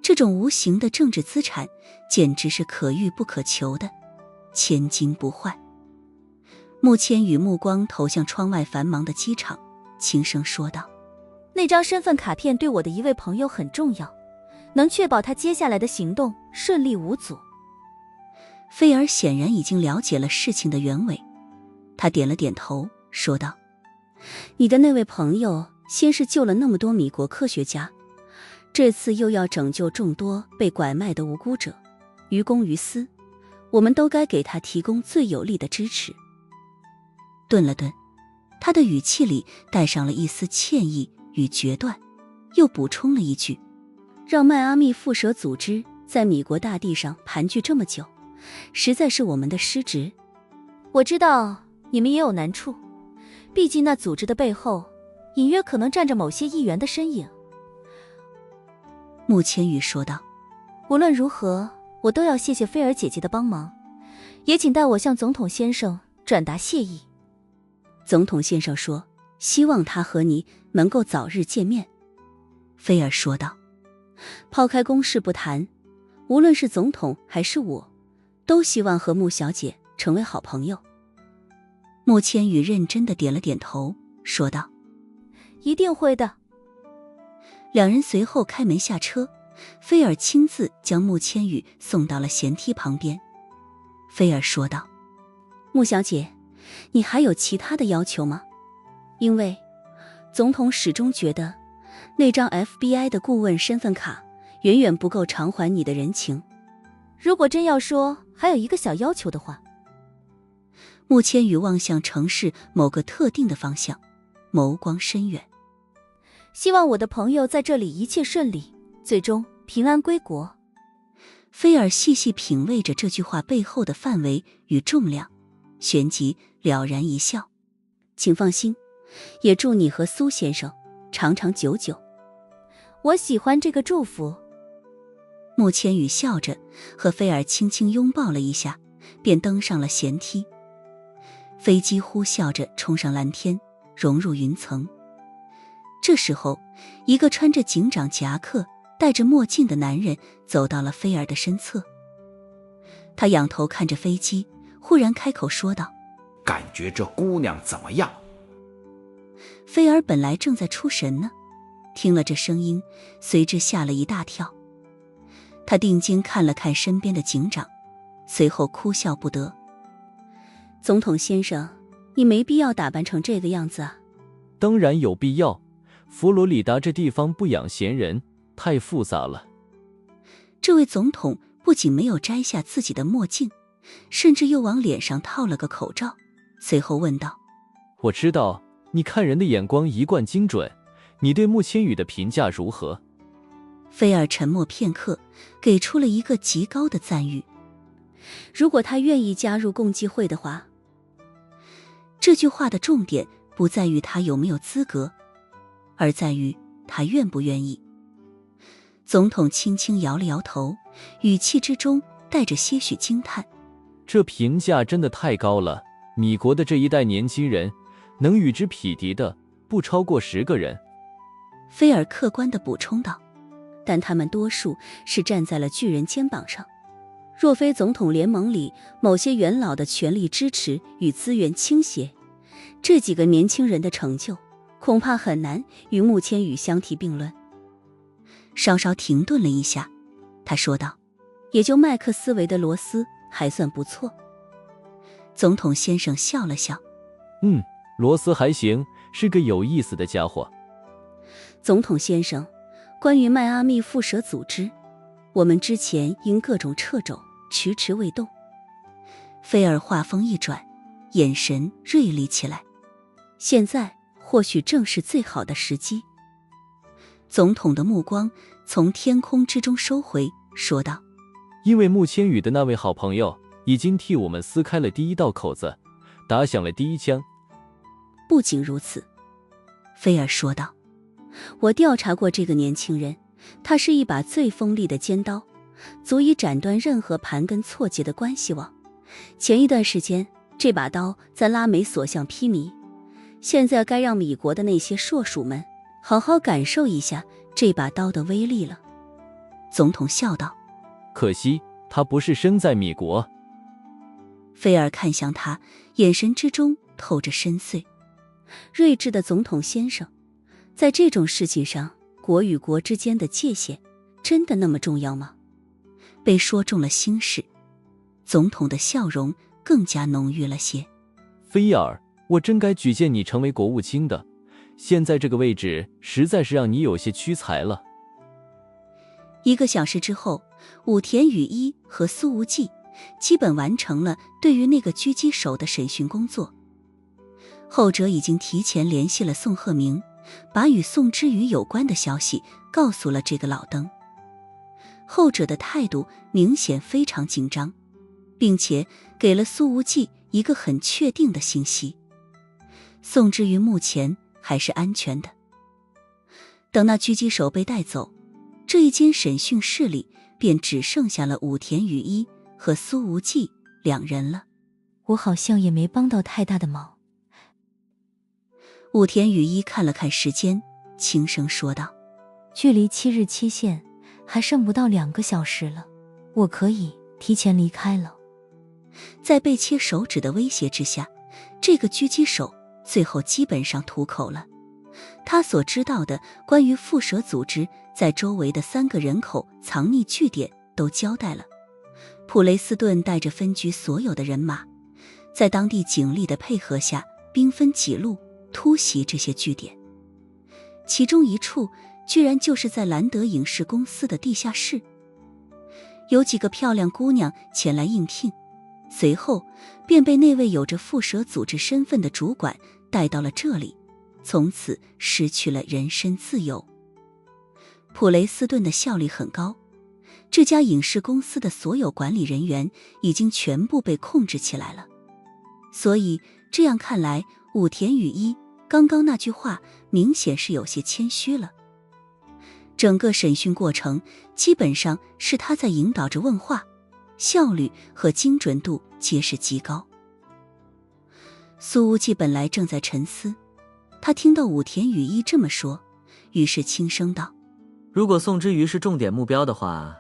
这种无形的政治资产简直是可遇不可求的，千金不换。穆千羽目光投向窗外繁忙的机场，轻声说道：那张身份卡片对我的一位朋友很重要，能确保他接下来的行动顺利无阻。菲尔显然已经了解了事情的原委，他点了点头，说道：你的那位朋友先是救了那么多米国科学家，这次又要拯救众多被拐卖的无辜者，于公于私，我们都该给他提供最有力的支持。顿了顿，他的语气里带上了一丝歉意与决断，又补充了一句：让迈阿密蝮蛇组织在米国大地上盘踞这么久，实在是我们的失职。我知道你们也有难处，毕竟那组织的背后隐约可能站着某些议员的身影。穆千羽说道：无论如何，我都要谢谢菲尔姐姐的帮忙，也请代我向总统先生转达谢意。总统先生说，希望他和你能够早日见面。菲尔说道：抛开公事不谈，无论是总统还是我，都希望和穆小姐成为好朋友。穆千羽认真地点了点头，说道：一定会的。两人随后开门下车，菲尔亲自将穆千羽送到了舷梯旁边。菲尔说道：穆小姐，你还有其他的要求吗？因为总统始终觉得那张 FBI 的顾问身份卡远远不够偿还你的人情。如果真要说还有一个小要求的话。穆千羽望向城市某个特定的方向，眸光深远。希望我的朋友在这里一切顺利，最终平安归国。菲尔细细品味着这句话背后的范围与重量，旋即了然一笑。请放心，也祝你和苏先生长长久久。我喜欢这个祝福。穆千羽笑着和菲尔轻轻拥抱了一下，便登上了舷梯。飞机呼啸着冲上蓝天，融入云层。这时候，一个穿着警长夹克、戴着墨镜的男人走到了菲尔的身侧。他仰头看着飞机，忽然开口说道：感觉这姑娘怎么样？菲尔本来正在出神呢，听了这声音，随之吓了一大跳。他定睛看了看身边的警长，随后哭笑不得：总统先生，你没必要打扮成这个样子啊。当然有必要，佛罗里达这地方不养闲人，太复杂了。这位总统不仅没有摘下自己的墨镜，甚至又往脸上套了个口罩，随后问道：我知道你看人的眼光一贯精准，你对穆千羽的评价如何？菲尔沉默片刻，给出了一个极高的赞誉。如果他愿意加入共济会的话。这句话的重点不在于他有没有资格，而在于他愿不愿意。总统轻轻摇了摇头，语气之中带着些许惊叹。这评价真的太高了，米国的这一代年轻人能与之匹敌的不超过10个人。菲尔客观地补充道，但他们多数是站在了巨人肩膀上，若非总统联盟里某些元老的全力支持与资源倾斜，这几个年轻人的成就恐怕很难与穆千羽相提并论。稍稍停顿了一下，他说道，也就麦克斯韦德罗斯还算不错。总统先生笑了笑，罗斯还行，是个有意思的家伙。总统先生，关于迈阿密附蛇组织，我们之前因各种掣肘迟迟未动。菲尔话锋一转，眼神锐利起来。现在或许正是最好的时机。总统的目光从天空之中收回，说道，因为穆千羽的那位好朋友已经替我们撕开了第一道口子，打响了第一枪。不仅如此，菲尔说道，我调查过这个年轻人，他是一把最锋利的尖刀，足以斩断任何盘根错节的关系网。前一段时间，这把刀在拉美所向披靡，现在该让米国的那些硕鼠们好好感受一下这把刀的威力了。总统笑道，可惜他不是生在米国。菲尔看向他，眼神之中透着深邃。睿智的总统先生，在这种事情上，国与国之间的界限真的那么重要吗？被说中了心事，总统的笑容更加浓郁了些。菲尔，我真该举荐你成为国务卿的，现在这个位置实在是让你有些屈才了。1个小时之后，武田羽一和苏无忌基本完成了对于那个狙击手的审讯工作。后者已经提前联系了宋鹤鸣，把与宋之瑜有关的消息告诉了这个老登。后者的态度明显非常紧张，并且给了苏无忌一个很确定的信息：宋之瑜目前还是安全的。等那狙击手被带走，这一间审讯室里便只剩下了武田羽一和苏无忌2人了。我好像也没帮到太大的忙。武田羽一看了看时间，轻声说道，距离7日期限还剩不到2个小时了，我可以提前离开了。在被切手指的威胁之下，这个狙击手最后基本上吐口了。他所知道的关于附蛇组织在周围的3个人口藏匿据点都交代了。普雷斯顿带着分局所有的人马，在当地警力的配合下，兵分几路突袭这些据点。其中一处居然就是在兰德影视公司的地下室。有几个漂亮姑娘前来应聘，随后便被那位有着附蛇组织身份的主管带到了这里，从此失去了人身自由。普雷斯顿的效率很高，这家影视公司的所有管理人员已经全部被控制起来了。所以这样看来，武田羽一刚刚那句话明显是有些谦虚了。整个审讯过程基本上是他在引导着问话，效率和精准度皆是极高。苏无忌本来正在沉思，他听到武田羽一这么说，于是轻声道，如果宋之瑜是重点目标的话，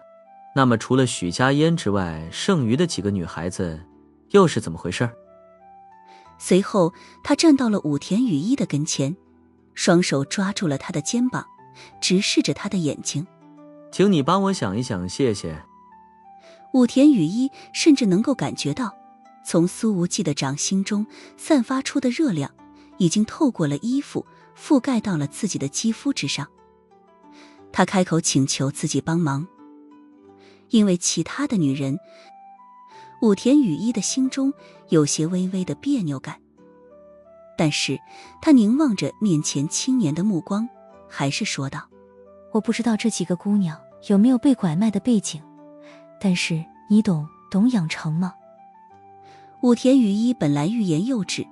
那么除了许家嫣之外，剩余的几个女孩子又是怎么回事？随后他站到了武田羽一的跟前，双手抓住了他的肩膀，直视着他的眼睛。请你帮我想一想，谢谢。武田羽一甚至能够感觉到，从苏无忌的掌心中散发出的热量已经透过了衣服覆盖到了自己的肌肤之上。他开口请求自己帮忙，因为其他的女人，武田雨衣的心中有些微微的别扭感，但是他凝望着面前青年的目光，还是说道：我不知道这几个姑娘有没有被拐卖的背景，但是你懂养成吗？武田雨衣本来欲言又止，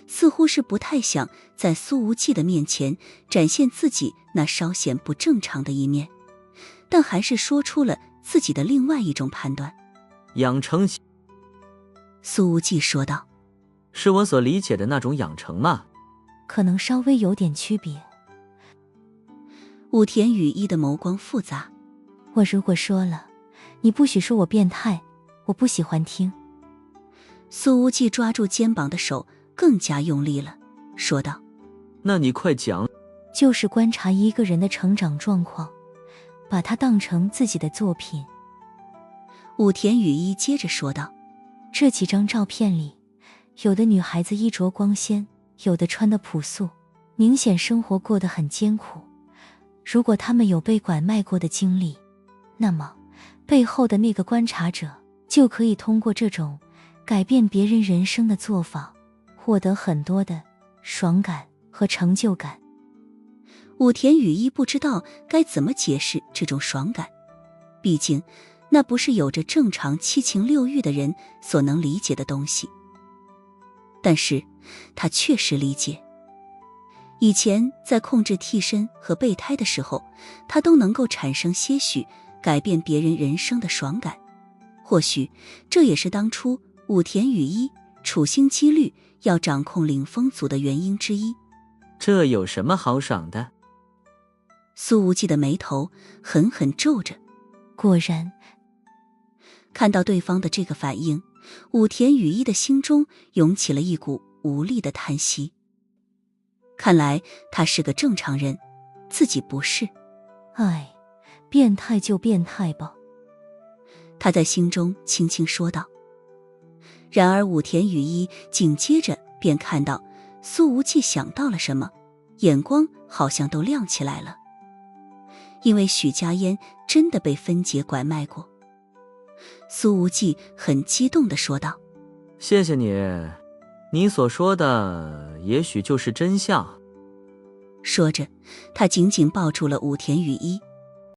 似乎是不太想在苏无忌的面前展现自己那稍显不正常的一面，但还是说出了自己的另外一种判断。养成，苏无忌说道：是我所理解的那种养成吗？可能稍微有点区别。武田雨衣的眸光复杂。我如果说了，你不许说我变态，我不喜欢听。苏无忌抓住肩膀的手更加用力了，说道：那你快讲。就是观察一个人的成长状况，把他当成自己的作品。武田雨衣接着说道：这几张照片里，有的女孩子衣着光鲜，有的穿得朴素，明显生活过得很艰苦。如果她们有被拐卖过的经历，那么背后的那个观察者就可以通过这种改变别人人生的做法，获得很多的爽感和成就感。武田雨衣不知道该怎么解释这种爽感，毕竟那不是有着正常七情六欲的人所能理解的东西。但是他确实理解，以前在控制替身和备胎的时候，他都能够产生些许改变别人人生的爽感。或许这也是当初武田雨衣处心积虑要掌控领风组的原因之一。这有什么好爽的？苏无忌的眉头狠狠皱着。果然，看到对方的这个反应，武田雨衣的心中涌起了一股无力的叹息。看来他是个正常人，自己不是。哎，变态就变态吧。他在心中轻轻说道。然而武田雨衣紧接着便看到苏无忌想到了什么，眼光好像都亮起来了。因为许家嫣真的被分解拐卖过。苏无忌很激动地说道：谢谢你，你所说的也许就是真相。说着，他紧紧抱住了武田雨衣。